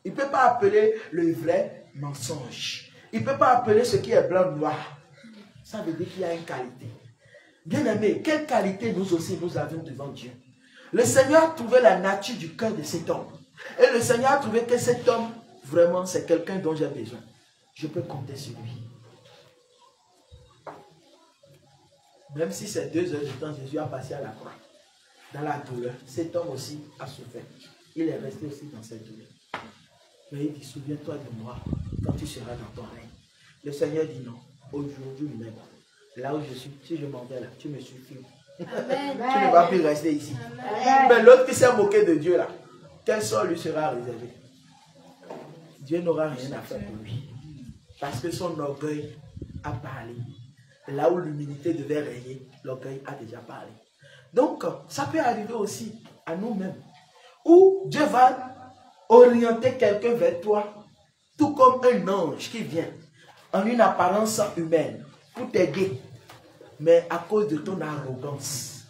Il ne peut pas appeler le vrai mensonge. Il ne peut pas appeler ce qui est blanc noir. Ça veut dire qu'il y a une qualité. Bien-aimés, quelle qualité nous aussi nous avions devant Dieu. Le Seigneur a trouvé la nature du cœur de cet homme. Et le Seigneur a trouvé que cet homme, vraiment, c'est quelqu'un dont j'ai besoin. Je peux compter sur lui. Même si c'est 2 heures de temps, Jésus a passé à la croix. Dans la douleur, cet homme aussi a souffert. Il est resté aussi dans cette douleur. Mais il dit, souviens-toi de moi quand tu seras dans ton règne. Le Seigneur dit non, aujourd'hui même, là où je suis, si je m'en vais là, tu me suffis. Amen. Tu ne vas plus rester ici. Amen. Mais l'autre qui s'est moqué de Dieu là, quel sort lui sera réservé? Dieu n'aura rien à faire pour lui. Parce que son orgueil a parlé. Là où l'humilité devait régner, l'orgueil a déjà parlé. Donc, ça peut arriver aussi à nous-mêmes. Où Dieu va orienter quelqu'un vers toi, tout comme un ange qui vient en une apparence humaine pour t'aider. Mais à cause de ton arrogance,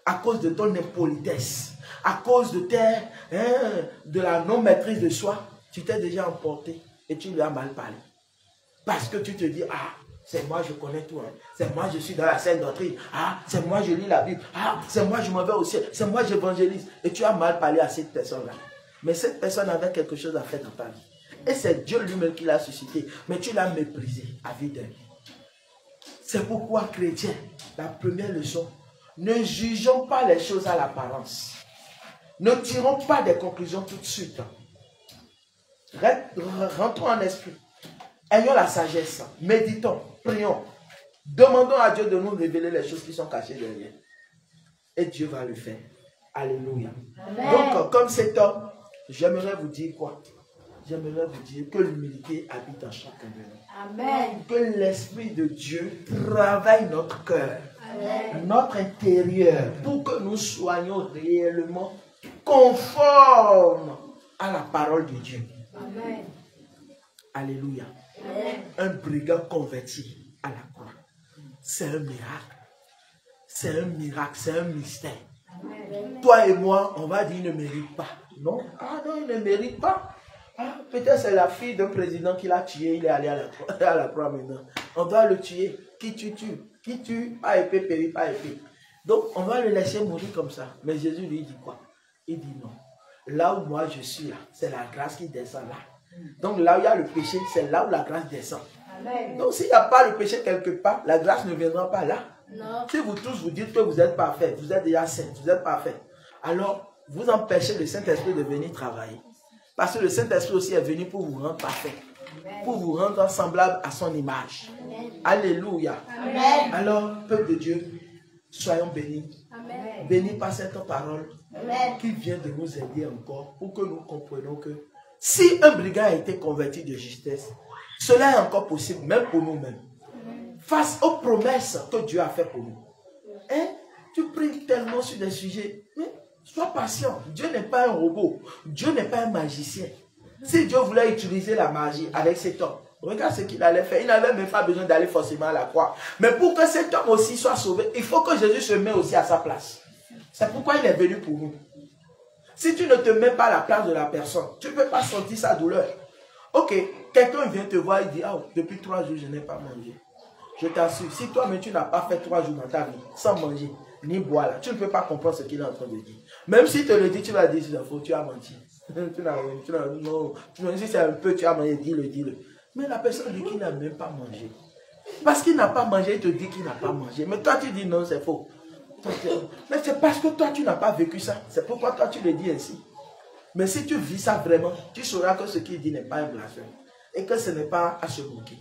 à cause de ton impolitesse, à cause de la non-maîtrise de soi, tu t'es déjà emporté et tu lui as mal parlé. Parce que tu te dis, ah, c'est moi, je connais tout. Hein. C'est moi, je suis dans la sainte doctrine. Ah, c'est moi, je lis la Bible. Ah, c'est moi, je m'en vais au ciel. C'est moi, j'évangélise. Et tu as mal parlé à cette personne-là. Mais cette personne avait quelque chose à faire dans ta vie. Et c'est Dieu lui-même qui l'a suscité. Mais tu l'as méprisé à vue d'œil. C'est pourquoi, chrétien, la première leçon, ne jugeons pas les choses à l'apparence. Ne tirons pas des conclusions tout de suite. Rentrons en esprit. Ayons la sagesse. Méditons. Prions. Demandons à Dieu de nous révéler les choses qui sont cachées derrière. Et Dieu va le faire. Alléluia. Amen. Donc, comme cet homme, j'aimerais vous dire quoi? J'aimerais vous dire que l'humilité habite en chacun de nous. Amen. Que l'Esprit de Dieu travaille notre cœur, notre intérieur, pour que nous soyons réellement conformes à la parole de Dieu. Amen. Alléluia. Amen. Un brigand converti à la croix. C'est un miracle. C'est un miracle, c'est un mystère. Amen. Toi et moi, on va dire il ne mérite pas. Non, ah non, il ne mérite pas. Ah, peut-être c'est la fille d'un président qui l'a tué, il est allé à la croix maintenant. On doit le tuer. Qui tue? Qui tue? Pas épée, périt, pas épée. Donc, on va le laisser mourir comme ça. Mais Jésus lui dit quoi? Il dit non. Là où moi je suis là, c'est la grâce qui descend là. Donc là où il y a le péché, c'est là où la grâce descend. Amen. Donc s'il n'y a pas le péché quelque part, la grâce ne viendra pas là. Non. Si vous tous vous dites que vous êtes parfaits, vous êtes déjà saints, vous êtes parfaits, alors vous empêchez le Saint-Esprit de venir travailler. Parce que le Saint-Esprit aussi est venu pour vous rendre parfait, pour vous rendre semblable à son image. Amen. Alléluia. Amen. Alors, peuple de Dieu, soyons bénis. Amen. Bénis par cette parole. Amen. Qui vient de nous aider encore pour que nous comprenions que si un brigand a été converti de justesse, cela est encore possible, même pour nous-mêmes. Face aux promesses que Dieu a faites pour nous. Hein? Tu pries tellement sur des sujets, mais sois patient. Dieu n'est pas un robot. Dieu n'est pas un magicien. Si Dieu voulait utiliser la magie avec cet homme, regarde ce qu'il allait faire. Il n'avait même pas besoin d'aller forcément à la croix. Mais pour que cet homme aussi soit sauvé, il faut que Jésus se mette aussi à sa place. C'est pourquoi il est venu pour nous. Si tu ne te mets pas à la place de la personne, tu ne peux pas sentir sa douleur. Ok, quelqu'un vient te voir et dit, ah, depuis 3 jours, je n'ai pas mangé. Je t'assure, si toi-même tu n'as pas fait 3 jours dans ta vie, sans manger, ni boire, là, tu ne peux pas comprendre ce qu'il est en train de dire. Même si te le dit, tu vas dire, c'est faux, tu as menti. Non, si c'est un peu, tu as mangé, dis-le. Mais la personne dit qu'il n'a même pas mangé. Parce qu'il n'a pas mangé, il te dit qu'il n'a pas mangé. Mais toi, tu dis non, c'est faux. Mais c'est parce que toi, tu n'as pas vécu ça. C'est pourquoi toi, tu le dis ainsi. Mais si tu vis ça vraiment, tu sauras que ce qu'il dit n'est pas un blasphème. Et que ce n'est pas à se moquer.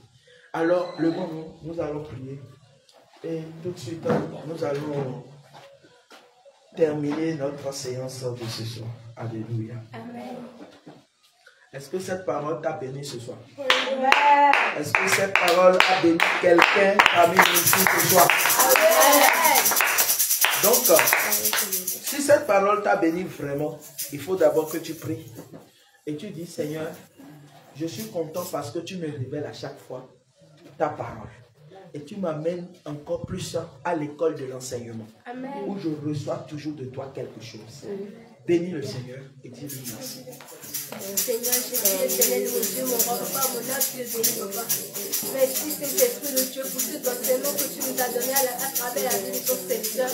Alors, levons-nous, nous allons prier. Et tout de suite, nous allons terminer notre séance de ce soir. Alléluia. Amen. Est-ce que cette parole t'a béni ce soir? Amen. Est-ce que cette parole a béni quelqu'un parmi nous ici ce soir? Amen. Donc, si cette parole t'a béni vraiment, il faut d'abord que tu pries. Et tu dis, Seigneur, je suis content parce que tu me révèles à chaque fois ta parole. Et tu m'amènes encore plus à l'école de l'enseignement. Où je reçois toujours de toi quelque chose. Bénis le Seigneur et dis-lui merci. Seigneur Jésus, éternel mon Dieu, mon roi, papa, mon âme, Dieu béni, papa. Merci Saint-Esprit de Dieu pour cet enseignement que tu nous as donné à travers la vie de ton serviteur.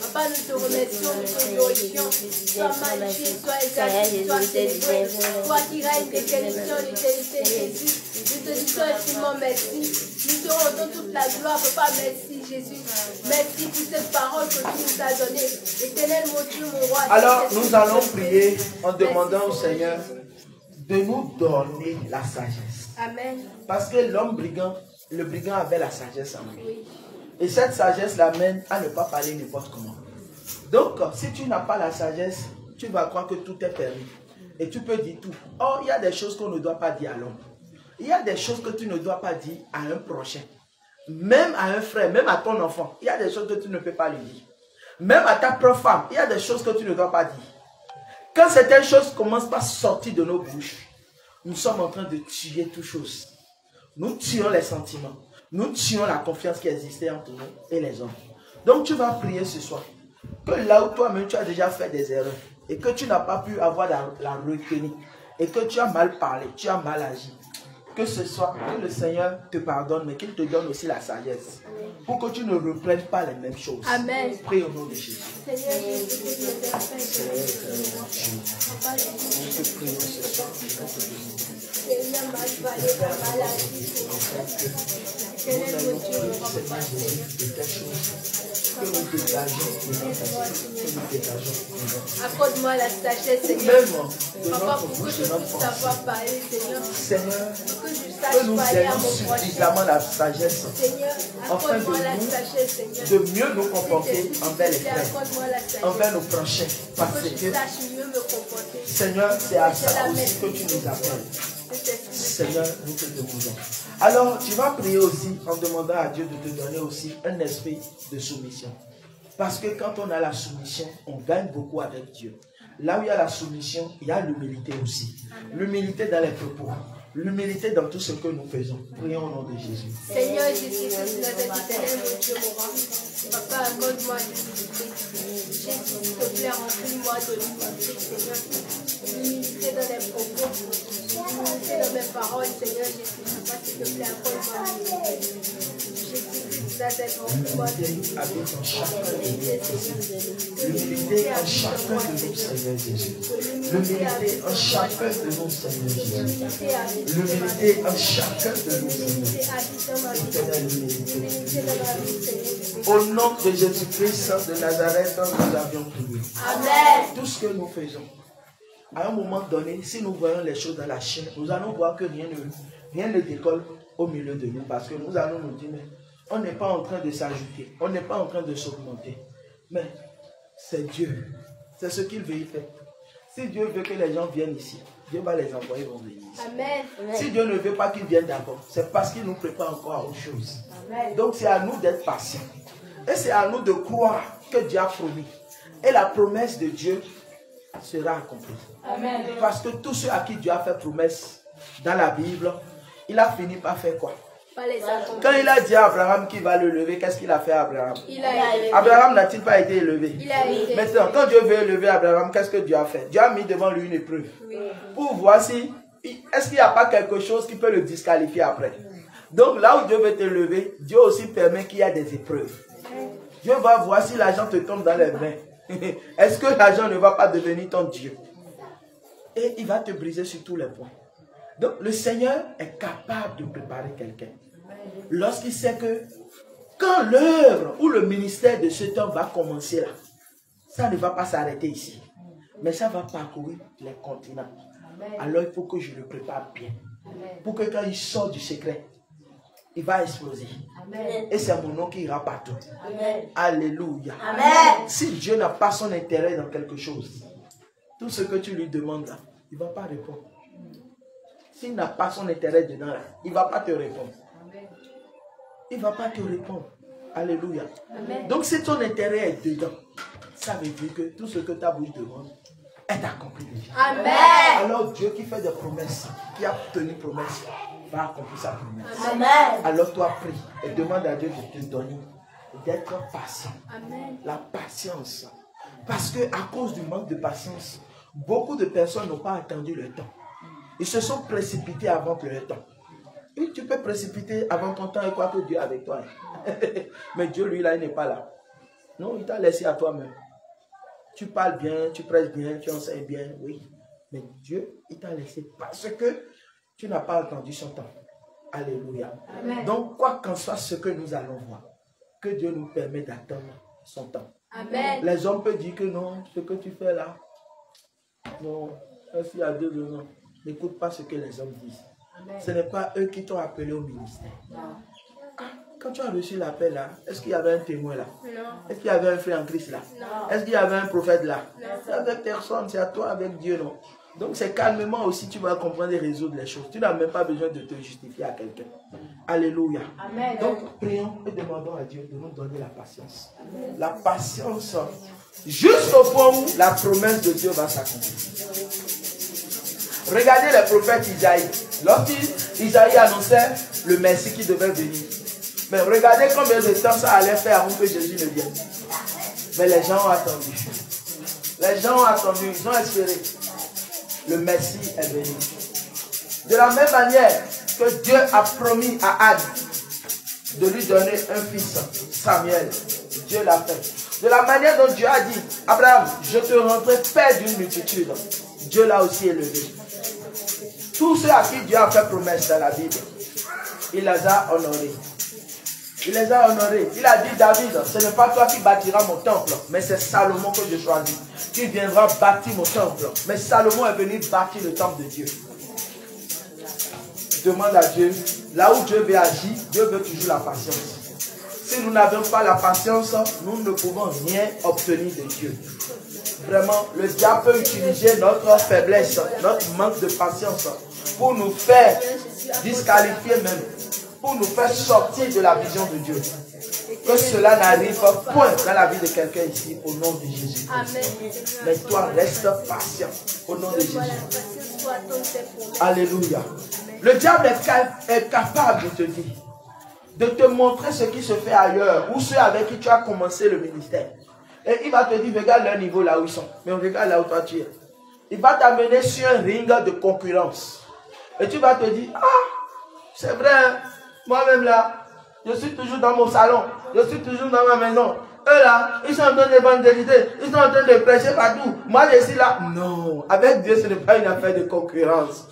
Papa, nous te remercions, nous te glorifions. Sois magnifié, sois exalté, sois célébré. Toi qui règnes d'éternité en éternité, Jésus. Nous te disons infiniment merci. Nous te rendons toute la gloire, papa. Merci Jésus. Merci pour cette parole que tu nous as donnée. Éternel mon Dieu, mon roi. Alors nous allons prier en demandant au Seigneur de nous donner la sagesse. Amen. Parce que le brigand avait la sagesse en lui. Oui. Et cette sagesse l'amène à ne pas parler n'importe comment. Donc, si tu n'as pas la sagesse, tu vas croire que tout est permis. Et tu peux dire tout. Or, il y a des choses qu'on ne doit pas dire à l'homme. Il y a des choses que tu ne dois pas dire à un prochain. Même à un frère, même à ton enfant. Il y a des choses que tu ne peux pas lui dire. Même à ta propre femme, il y a des choses que tu ne dois pas dire. Quand certaines choses commencent par sortir de nos bouches, nous sommes en train de tuer toutes choses. Nous tuons les sentiments. Nous tuons la confiance qui existait entre nous et les hommes. Donc tu vas prier ce soir. Que là où toi-même tu as déjà fait des erreurs et que tu n'as pas pu avoir la retenue et que tu as mal parlé, tu as mal agi. Que ce soit que le Seigneur te pardonne, mais qu'il te donne aussi la sagesse. Pour que tu ne reprennes pas les mêmes choses. Amen. Prie au nom de Jésus. Seigneur, accorde-moi la sagesse, Seigneur. Papa, pour que je puisse savoir parler, Seigneur. Que nous ayons suffisamment la sagesse. Seigneur, accorde-moi la sagesse, Seigneur. De mieux nous comporter envers les frères, envers nos prochains. Parce que, Seigneur, c'est à ça aussi que tu nous appelles. Seigneur, nous te demandons. Alors, tu vas prier aussi en demandant à Dieu de te donner aussi un esprit de soumission. Parce que quand on a la soumission, on gagne beaucoup avec Dieu. Là où il y a la soumission, il y a l'humilité aussi. L'humilité dans les propos. L'humilité dans tout ce que nous faisons. Prions au nom de Jésus. Seigneur Jésus, que tu l'avais éternel, mon Dieu, mon roi. Papa, accorde-moi l'humilité. Jésus, s'il te plaît, remplis-moi de l'humilité, Seigneur. L'humilité dans les propos. L'humilité dans mes paroles, Seigneur Jésus. Papa, s'il te plaît, accorde-moi l'humilité. Jésus, tu l'avais remplis-moi de l'humilité. L'humilité en chacun de nous, Seigneur Jésus. L'humilité en chacun de nous, Seigneur Jésus. L'humilité en chacun de nous, Seigneur. Au nom de Jésus-Christ de Nazareth, nous avions prié. Amen. Tout ce que nous faisons, à un moment donné, si nous voyons les choses dans la chaîne, nous allons voir que rien ne décolle au milieu de nous. Parce que nous allons nous dire, mais on n'est pas en train de s'ajouter, on n'est pas en train de s'augmenter. Mais c'est Dieu. C'est ce qu'il veut y faire. Si Dieu veut que les gens viennent ici, Dieu va les envoyer, ils vont venir ici. Amen. Si Dieu ne veut pas qu'ils viennent d'abord, c'est parce qu'il nous prépare encore à autre chose. Amen. Donc c'est à nous d'être patients. Et c'est à nous de croire que Dieu a promis. Et la promesse de Dieu sera accomplie. Amen. Parce que tous ceux à qui Dieu a fait promesse dans la Bible, il a fini par faire quoi? Quand il a dit à Abraham qu'il va le lever, qu'est-ce qu'il a fait à Abraham? Abraham n'a-t-il pas été élevé? Maintenant, quand Dieu veut élever Abraham, qu'est-ce que Dieu a fait? Dieu a mis devant lui une épreuve. Oui. Pour voir si, est-ce qu'il n'y a pas quelque chose qui peut le disqualifier après? Donc là où Dieu veut t'élever, Dieu aussi permet qu'il y ait des épreuves. Dieu va voir si l'argent te tombe dans les mains. Est-ce que l'argent ne va pas devenir ton Dieu? Et il va te briser sur tous les points. Donc le Seigneur est capable de préparer quelqu'un. Lorsqu'il sait que quand l'œuvre ou le ministère de cet homme va commencer là, ça ne va pas s'arrêter ici. Mais ça va parcourir les continents. Alors il faut que je le prépare bien. Pour que quand il sort du secret, il va exploser. Amen. Et c'est mon nom qui ira partout. Amen. Alléluia. Amen. Si Dieu n'a pas son intérêt dans quelque chose, tout ce que tu lui demandes là, il ne va pas répondre. S'il n'a pas son intérêt dedans là, il ne va pas te répondre. Il ne va pas te répondre. Alléluia. Amen. Donc si ton intérêt est dedans, ça veut dire que tout ce que ta bouche demande est accompli déjà. Amen. Alors Dieu qui fait des promesses, qui a tenu promesse, va accomplir sa promesse. Amen. Alors toi prie et demande à Dieu de te donner, d'être patient. Amen. La patience. Parce que à cause du manque de patience, beaucoup de personnes n'ont pas attendu le temps. Ils se sont précipités avant le temps. Et tu peux précipiter avant ton temps et croire que Dieu est avec toi. Mais Dieu, lui, là, il n'est pas là. Non, il t'a laissé à toi-même. Tu parles bien, tu prêches bien, tu enseignes bien, oui. Mais Dieu, il t'a laissé parce que tu n'as pas entendu son temps. Alléluia. Amen. Donc, quoi qu'en soit ce que nous allons voir, que Dieu nous permet d'attendre son temps. Amen. Les hommes peuvent dire que non, ce que tu fais là, non, s'il y a deux non. N'écoute pas ce que les hommes disent. Amen. Ce n'est pas eux qui t'ont appelé au ministère. Non. Quand tu as reçu l'appel là, est-ce qu'il y avait un témoin là? Non. Est-ce qu'il y avait un frère en Christ là? Non. Est-ce qu'il y avait un prophète là? Non. C'est avec personne, c'est à toi, avec Dieu, non? Donc c'est calmement aussi tu vas comprendre et résoudre les choses. Tu n'as même pas besoin de te justifier à quelqu'un. Alléluia. Amen. Donc prions et demandons à Dieu de nous donner la patience. Amen. La patience jusqu'au point où la promesse de Dieu va s'accomplir. Regardez les prophètes Isaïe. Lorsqu'Isaïe annonçait le Messie qui devait venir. Mais regardez combien de temps ça allait faire avant que Jésus ne vienne. Mais les gens ont attendu. Les gens ont attendu, ils ont espéré. Le Messie est venu. De la même manière que Dieu a promis à Anne de lui donner un fils, Samuel, Dieu l'a fait. De la manière dont Dieu a dit, Abraham, je te rendrai père d'une multitude, Dieu l'a aussi élevé. Tous ceux à qui Dieu a fait promesse dans la Bible, il les a honorés. Il les a honorés. Il a dit, David, ce n'est pas toi qui bâtiras mon temple, mais c'est Salomon que je choisis. Qui viendra bâtir mon temple. Mais Salomon est venu bâtir le temple de Dieu. Demande à Dieu, là où Dieu veut agir, Dieu veut toujours la patience. Si nous n'avons pas la patience, nous ne pouvons rien obtenir de Dieu. Vraiment, le diable peut utiliser notre faiblesse, notre manque de patience pour nous faire disqualifier même, pour nous faire sortir de la vision de Dieu. Que cela n'arrive point dans la vie de quelqu'un ici au nom de Jésus. Amen. Mais toi, reste patient au nom de Jésus. Alléluia. Le diable est capable de te dire, de te montrer ce qui se fait ailleurs ou ceux avec qui tu as commencé le ministère. Et il va te dire, regarde leur niveau là où ils sont. Mais regarde là où toi tu es. Il va t'amener sur un ring de concurrence. Et tu vas te dire, ah, c'est vrai, moi-même là, je suis toujours dans mon salon, je suis toujours dans ma maison. Eux là, ils sont en train d'évangéliser, ils sont en train de prêcher partout. Moi je suis là. Non, avec Dieu ce n'est pas une affaire de concurrence.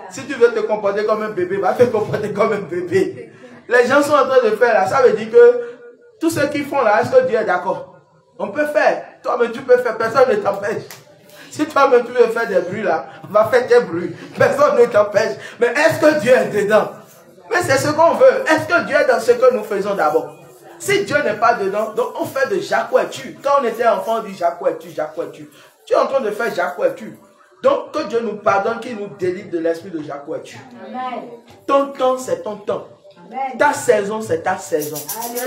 Si tu veux te comporter comme un bébé, va te comporter comme un bébé. Les gens sont en train de faire là, ça veut dire que tout ce qu'ils font là, est-ce que Dieu est d'accord? On peut faire, toi-même tu peux faire, personne ne t'empêche. Si toi-même tu veux faire des bruits là, va faire tes bruits, personne ne t'empêche. Mais est-ce que Dieu est dedans? Mais c'est ce qu'on veut. Est-ce que Dieu est dans ce que nous faisons d'abord? Si Dieu n'est pas dedans, donc on fait de Jacques et tu. Quand on était enfant, on dit Jacques et tu, Jacques et tu. Tu es en train de faire Jacques et tu. Donc que Dieu nous pardonne, qu'il nous délivre de l'esprit de Jacques et tu. Amen. Ton temps, c'est ton temps. Amen. Ta saison, c'est ta saison. Amen.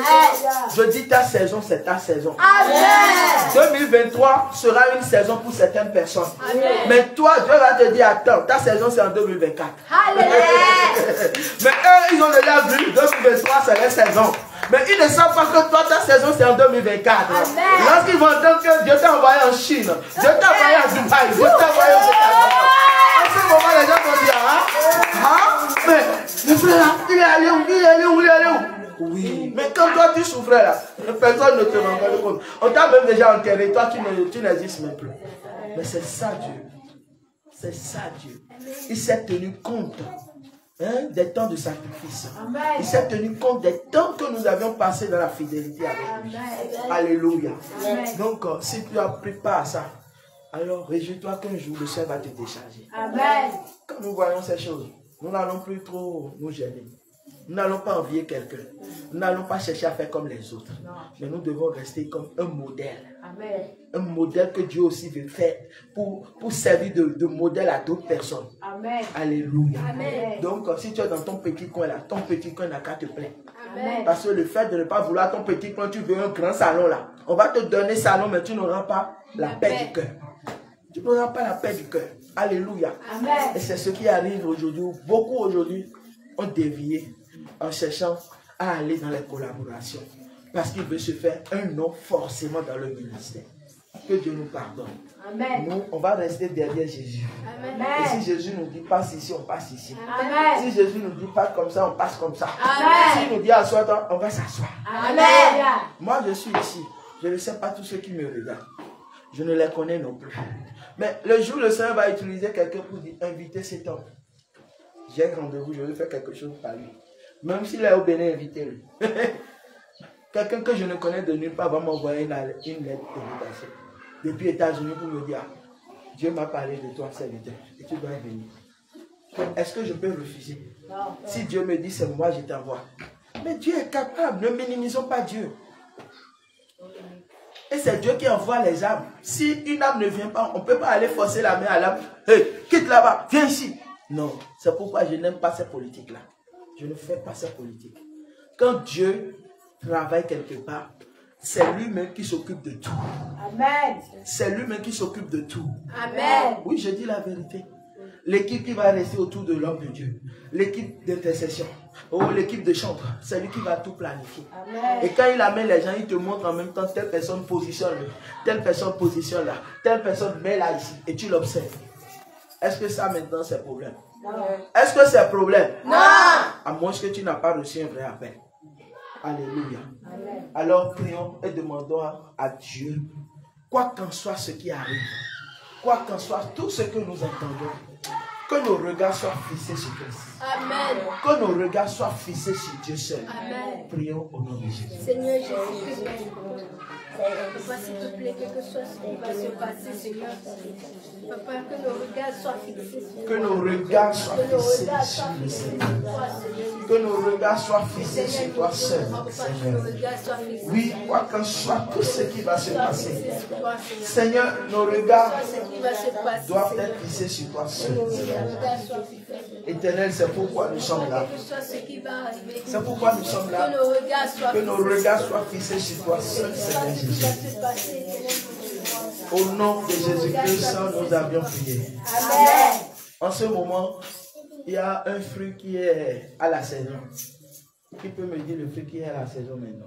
Je dis ta saison, c'est ta saison. Amen. 2023 sera une saison pour certaines personnes. Amen. Mais toi, Dieu va te dire, attends, ta saison c'est en 2024. Amen. Mais eux, ils ont déjà vu, 2023 c'est leur saison. Mais ils ne savent pas que toi, ta saison c'est en 2024. Lorsqu'ils vont entendre que Dieu t'a envoyé en Chine, Dieu t'a envoyé à Dubaï, Dieu t'a envoyé au États-Unis. À ce moment, les gens vont dire, mais le frère là, il est allé où? Il est allé où? Il est allé où? Oui. Mais quand toi tu souffrais là, personne ne te rend compte. On t'a même déjà enterré, toi tu n'existes même plus. Mais c'est ça Dieu. C'est ça Dieu. Il s'est tenu compte. Des temps de sacrifice. Amen. Il s'est tenu compte des temps que nous avions passé dans la fidélité avec lui. Alléluia. Amen. Donc, si tu as pris part à ça, alors réjouis-toi qu'un jour le Seigneur va te décharger. Amen. Quand nous voyons ces choses, nous n'allons plus trop nous gêner. Nous n'allons pas envier quelqu'un. Nous n'allons pas chercher à faire comme les autres. Non. Mais nous devons rester comme un modèle. Amen. Un modèle que Dieu aussi veut faire pour servir de modèle à d'autres personnes. Amen. Alléluia. Amen. Donc, si tu es dans ton petit coin là, ton petit coin n'a qu'à te plaindre. Amen. Parce que le fait de ne pas vouloir ton petit coin, tu veux un grand salon là. On va te donner salon, mais tu n'auras pas la paix du cœur. Tu n'auras pas la paix du cœur. Alléluia. Amen. Et c'est ce qui arrive aujourd'hui. Beaucoup aujourd'hui ont dévié en cherchant à aller dans les collaborations. Parce qu'il veut se faire un nom forcément dans le ministère. Que Dieu nous pardonne. Amen. Nous, on va rester derrière Jésus. Amen. Et si Jésus nous dit passe ici, on passe ici. Amen. Si Jésus nous dit passe comme ça, on passe comme ça. Amen. S'il nous dit assois-toi, on va s'asseoir. Amen. Moi, je suis ici. Je ne sais pas tous ceux qui me regardent. Je ne les connais non plus. Mais le jour où le Seigneur va utiliser quelqu'un pour inviter cet homme, j'ai rendez-vous, je vais faire quelque chose par lui. Même s'il est au Bénin, invitez-le. Quelqu'un que je ne connais de nulle part va m'envoyer une lettre d'invitation depuis les États-Unis pour me dire Dieu m'a parlé de toi, serviteur, et tu dois venir. Est-ce que je peux refuser? Non. Si Dieu me dit c'est moi, je t'envoie. Mais Dieu est capable, ne minimisons pas Dieu. Et c'est Dieu qui envoie les âmes. Si une âme ne vient pas, on ne peut pas aller forcer la main à l'âme. Hey, quitte là-bas, viens ici. Non, c'est pourquoi je n'aime pas ces politiques-là. Je ne fais pas ces politiques. Quand Dieu travaille quelque part, c'est lui-même qui s'occupe de tout. Amen. C'est lui-même qui s'occupe de tout. Amen. Oui, je dis la vérité. L'équipe qui va rester autour de l'homme de Dieu, l'équipe d'intercession, l'équipe de chambre, c'est lui qui va tout planifier. Amen. Et quand il amène les gens, il te montre en même temps telle personne positionne, telle personne positionne là, telle personne met là ici, et tu l'observes. Est-ce que ça maintenant c'est problème? Non. Est-ce que c'est problème? Non. À moins que tu n'as pas reçu un vrai appel. Alléluia. Amen. Alors prions et demandons à Dieu, quoi qu'en soit ce qui arrive, quoi qu'en soit tout ce que nous entendons, que nos regards soient fixés sur Christ. Amen. Que nos regards soient fixés sur Dieu seul. Amen. Prions au nom de Jésus. Seigneur Jésus, Papa, s'il te plaît, quel que soit ce qui va se passer, Seigneur. Papa, que nos regards soient fixés sur Que nos regards soient fixés sur le Seigneur. Que nos regards soient fixés sur toi seul, Seigneur. Oui, quoi qu'en soit tout ce qui va se passer, Seigneur, nos regards doivent être fixés sur toi seul. Éternel, c'est pourquoi nous sommes là. C'est pourquoi nous sommes là. Que nos regards soient fixés sur toi seul, Seigneur Jésus. Au nom de Jésus-Christ, nous avions prié. Amen. En ce moment, il y a un fruit qui est à la saison. Qui peut me dire le fruit qui est à la saison maintenant?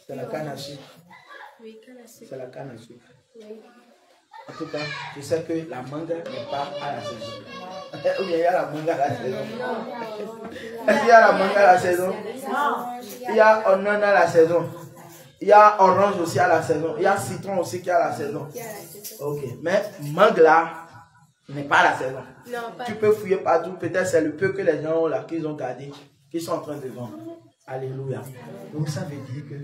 C'est la canne à sucre. Oui, canne à sucre. C'est la canne à sucre. Oui. En tout cas, je sais que la mangue n'est pas à la saison. Ou bien il y a la mangue à la saison. Est-ce qu'il y a la mangue à la saison? Non. Il y a ananas à la saison. Il y a orange aussi à la saison. Il y a citron aussi qui est à la saison. Ok. Mais mangue là n'est pas à la saison. Non, tu peux fouiller partout. Peut-être c'est le peu que les gens ont là, qu'ils ont gardé, qu'ils sont en train de vendre. Alléluia. Donc ça veut dire que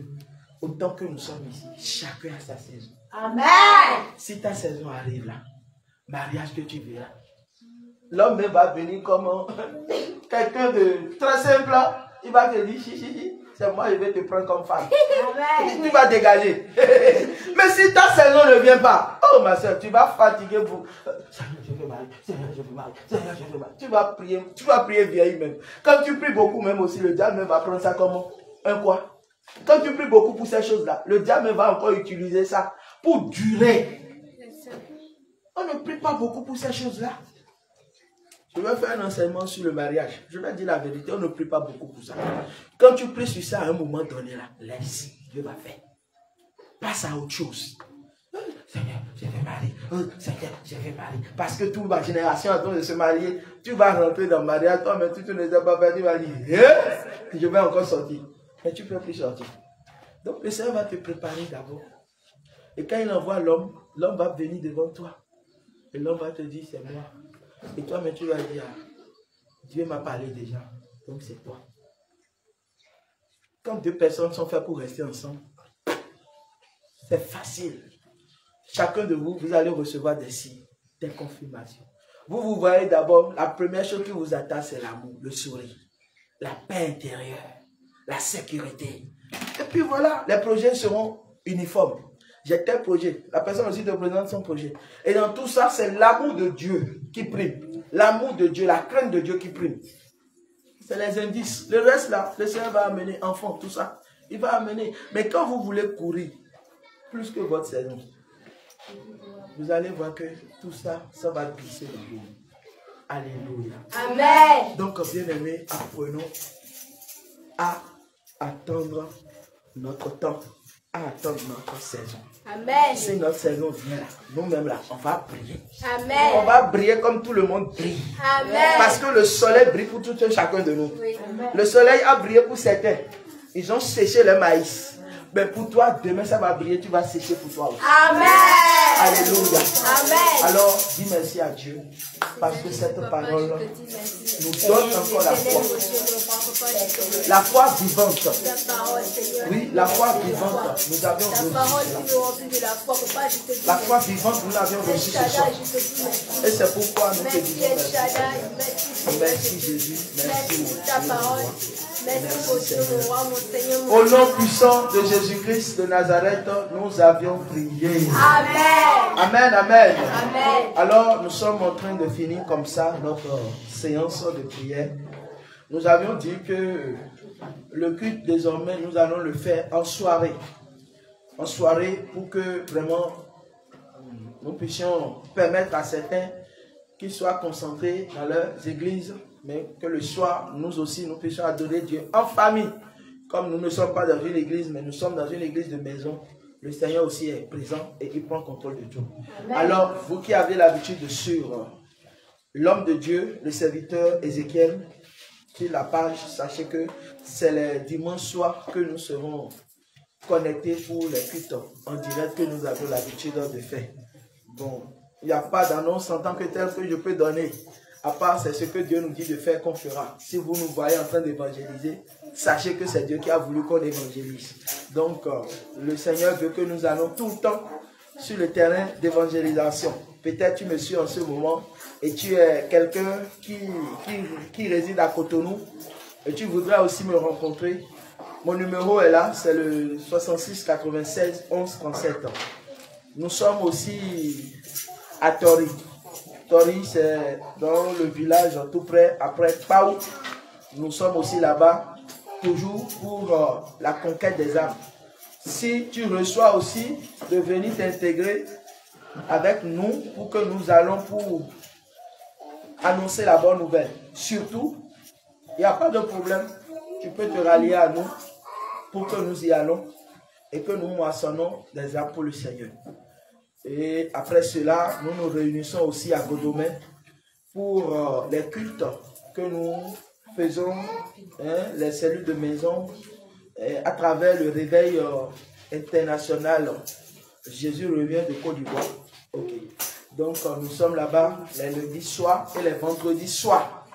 autant que nous sommes ici, chacun a sa saison. Amen. Si ta saison arrive là, mariage que tu verras, l'homme va venir comme quelqu'un de très simple. Il va te dire, c'est moi, je vais te prendre comme femme. Amen. Tu vas dégager. Mais si ta saison ne vient pas, oh ma soeur, tu vas fatiguer pour. Seigneur, je veux marier. Seigneur, je veux marier. Seigneur, je veux marier. Tu vas prier vieille même. Quand tu pries beaucoup, même aussi, le diable va prendre ça comme un quoi? Quand tu pries beaucoup pour ces choses-là, le diable va encore utiliser ça pour durer. On ne prie pas beaucoup pour ces choses-là. Je vais faire un enseignement sur le mariage. Je vais dire la vérité, on ne prie pas beaucoup pour ça. Quand tu pries sur ça à un moment donné, là, laisse, Dieu va faire. Passe à autre chose. Seigneur, je vais marier. Seigneur, je vais marier. Parce que toute ma génération est en train de se marier. Tu vas rentrer dans le mariage, toi, mais tu ne sais pas faire, tu vas dire, je vais encore sortir. Mais tu ne peux plus sortir. Donc le Seigneur va te préparer d'abord. Et quand il envoie l'homme, l'homme va venir devant toi. Et l'homme va te dire, c'est moi. Et toi, mais tu vas dire, Dieu m'a parlé déjà, donc c'est toi. Quand deux personnes sont faites pour rester ensemble, c'est facile. Chacun de vous, vous allez recevoir des signes, des confirmations. Vous voyez d'abord, la première chose qui vous attend, c'est l'amour, le sourire, la paix intérieure, la sécurité. Et puis voilà, les projets seront uniformes. J'ai tel projet. La personne aussi te présente son projet. Et dans tout ça, c'est l'amour de Dieu qui prime. L'amour de Dieu, la crainte de Dieu qui prime. C'est les indices. Le reste là, le Seigneur va amener enfant, tout ça. Il va amener. Mais quand vous voulez courir plus que votre saison, vous allez voir que tout ça, ça va glisser dans vous. Alléluia. Amen. Donc, bien aimé, apprenons à attendre notre temps. à attendre notre saison. Amen. Si notre saison vient là, nous-mêmes là, on va briller. Amen. On va briller comme tout le monde brille. Amen. Parce que le soleil brille pour tout un chacun de nous. Oui. Le soleil a brillé pour certains. Ils ont séché le maïs. Mais pour toi, demain ça va briller, tu vas sécher pour toi aussi. Amen. Alléluia. Amen. Alors, dis merci à Dieu. Parce que cette parole nous donne encore la foi. La foi vivante. Oui, la foi vivante. Nous avions reçu cela. La foi vivante, nous l'avions reçu ce soir. Et c'est pourquoi nous te disons merci. Merci Jésus. Merci pour ta parole. Merci Seigneur. Au nom puissant de Jésus-Christ de Nazareth, nous avions prié. Amen. Amen, amen. Amen. Alors, nous sommes en train de finir comme ça notre séance de prière. Nous avions dit que le culte, désormais, nous allons le faire en soirée. En soirée, pour que vraiment nous puissions permettre à certains qu'ils soient concentrés dans leurs églises, mais que le soir, nous aussi, nous puissions adorer Dieu en famille. Comme nous ne sommes pas dans une église, mais nous sommes dans une église de maison, le Seigneur aussi est présent et il prend contrôle de tout. Amen. Alors, vous qui avez l'habitude de suivre l'homme de Dieu, le serviteur Ézéchiel, sur la page, sachez que c'est le dimanche soir que nous serons connectés pour les cultes en direct que nous avons l'habitude de faire. Bon, il n'y a pas d'annonce en tant que tel que je peux donner. À part, c'est ce que Dieu nous dit de faire qu'on fera. Si vous nous voyez en train d'évangéliser, sachez que c'est Dieu qui a voulu qu'on évangélise. Donc, le Seigneur veut que nous allons tout le temps sur le terrain d'évangélisation. Peut-être tu me suis en ce moment et tu es quelqu'un qui réside à Cotonou et tu voudrais aussi me rencontrer. Mon numéro est là, c'est le 66 96 11 37. Nous sommes aussi à Tori. Tori, c'est dans le village tout près, après Pau. Nous sommes aussi là-bas, toujours pour la conquête des âmes. Si tu reçois aussi de venir t'intégrer avec nous pour que nous allons pour annoncer la bonne nouvelle. Surtout, il n'y a pas de problème. Tu peux te rallier à nous pour que nous y allons et que nous moissonnons des âmes pour le Seigneur. Et après cela, nous nous réunissons aussi à Godomé pour les cultes que nous faisons, les cellules de maison, à travers le réveil international. Jésus revient de Côte d'Ivoire. Okay. Donc nous sommes là-bas les lundis soirs et les vendredis soirs.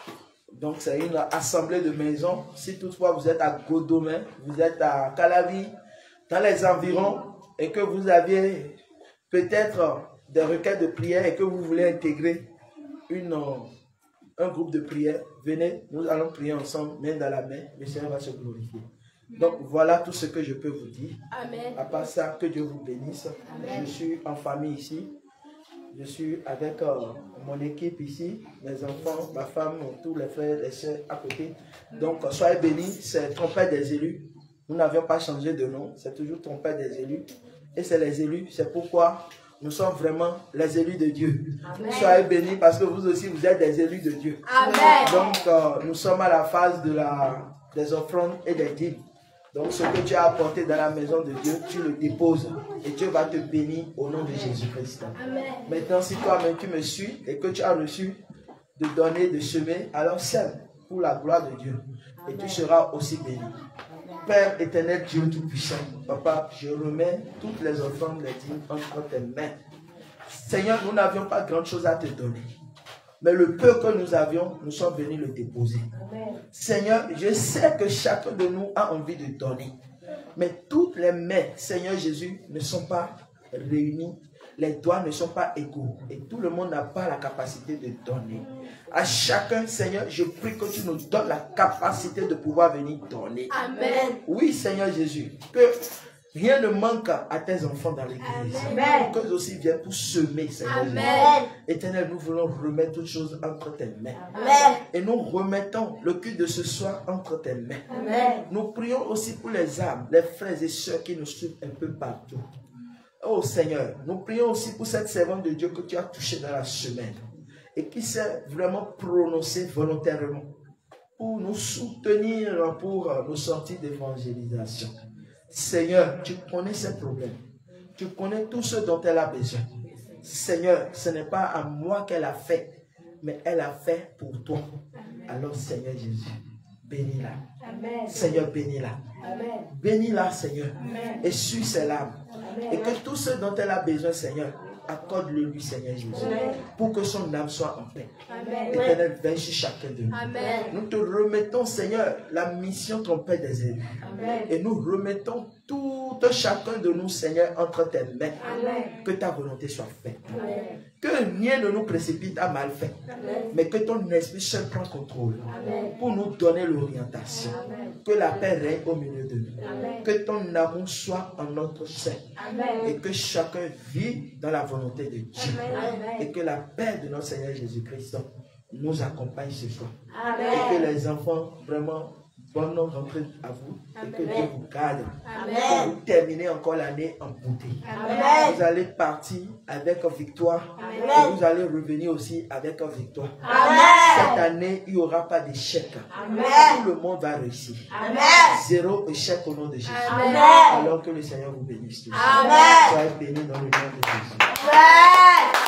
Donc c'est une assemblée de maison. Si toutefois vous êtes à Godomé, vous êtes à Calavi, dans les environs, et que vous aviez peut-être des requêtes de prière et que vous voulez intégrer un groupe de prière, venez, nous allons prier ensemble, main dans la main, le Seigneur va se glorifier. Donc voilà tout ce que je peux vous dire. Amen. À part ça, que Dieu vous bénisse. Amen. Je suis en famille ici. Je suis avec mon équipe ici, mes enfants, ma femme, tous les frères, les soeurs à côté. Donc soyez bénis, c'est Trompette des élus. Nous n'avions pas changé de nom, c'est toujours Trompette des élus. Et c'est les élus, c'est pourquoi nous sommes vraiment les élus de Dieu. Amen. Soyez bénis parce que vous aussi, vous êtes des élus de Dieu. Amen. Donc nous sommes à la phase des offrandes et des dîmes. Donc ce que tu as apporté dans la maison de Dieu, tu le déposes et Dieu va te bénir au nom de Jésus-Christ. Maintenant, si toi-même tu me suis et que tu as reçu de donner, de semer, alors sème pour la gloire de Dieu et tu seras aussi béni. Père éternel, Dieu tout-puissant, Papa, je remets toutes les offrandes, les dîmes entre tes mains. Seigneur, nous n'avions pas grand chose à te donner. Mais le peu que nous avions, nous sommes venus le déposer. Amen. Seigneur, je sais que chacun de nous a envie de donner. Mais toutes les mains, Seigneur Jésus, ne sont pas réunies. Les doigts ne sont pas égaux. Et tout le monde n'a pas la capacité de donner. À chacun, Seigneur, je prie que tu nous donnes la capacité de pouvoir venir donner. Amen. Oui, Seigneur Jésus, que rien ne manque à tes enfants dans l'église. Qu'eux aussi viennent pour semer, Seigneur. Amen. Éternel, nous voulons remettre toutes choses entre tes mains. Amen. Et nous remettons le culte de ce soir entre tes mains. Amen. Nous prions aussi pour les âmes, les frères et sœurs qui nous suivent un peu partout. Oh Seigneur, nous prions aussi pour cette servante de Dieu que tu as touchée dans la semaine et qui s'est vraiment prononcée volontairement pour nous soutenir pour nos sorties d'évangélisation. Seigneur, tu connais ses problèmes. Tu connais tout ce dont elle a besoin. Seigneur, ce n'est pas à moi qu'elle a fait, mais elle a fait pour toi. Alors, Seigneur Jésus, bénis-la. Seigneur, bénis-la. Bénis-la, Seigneur. Et suis ses larmes. Et que tout ce dont elle a besoin, Seigneur, accorde-le lui, Seigneur Jésus, pour que son âme soit en paix. Éternel, veille sur chacun de nous. Nous te remettons, Seigneur, la mission trompette des élus. Et nous remettons tout chacun de nous, Seigneur, entre tes mains. Que ta volonté soit faite. Que rien ne nous précipite à mal faire, mais que ton esprit seul prend contrôle pour nous donner l'orientation. Que la paix règne au milieu de nous. Que ton amour soit en notre sein. Et que chacun vit dans la volonté de Dieu. Et que la paix de notre Seigneur Jésus-Christ nous accompagne ce soir. Et que les enfants, vraiment, bonne rentrée à vous. Et que Dieu vous garde. Que vous terminez encore l'année en beauté. Vous allez partir avec victoire. Et vous allez revenir aussi avec victoire. Cette année, il n'y aura pas d'échec. Tout le monde va réussir. Zéro échec au nom de Jésus. Alors que le Seigneur vous bénisse tous. Soyez bénis dans le nom de Jésus.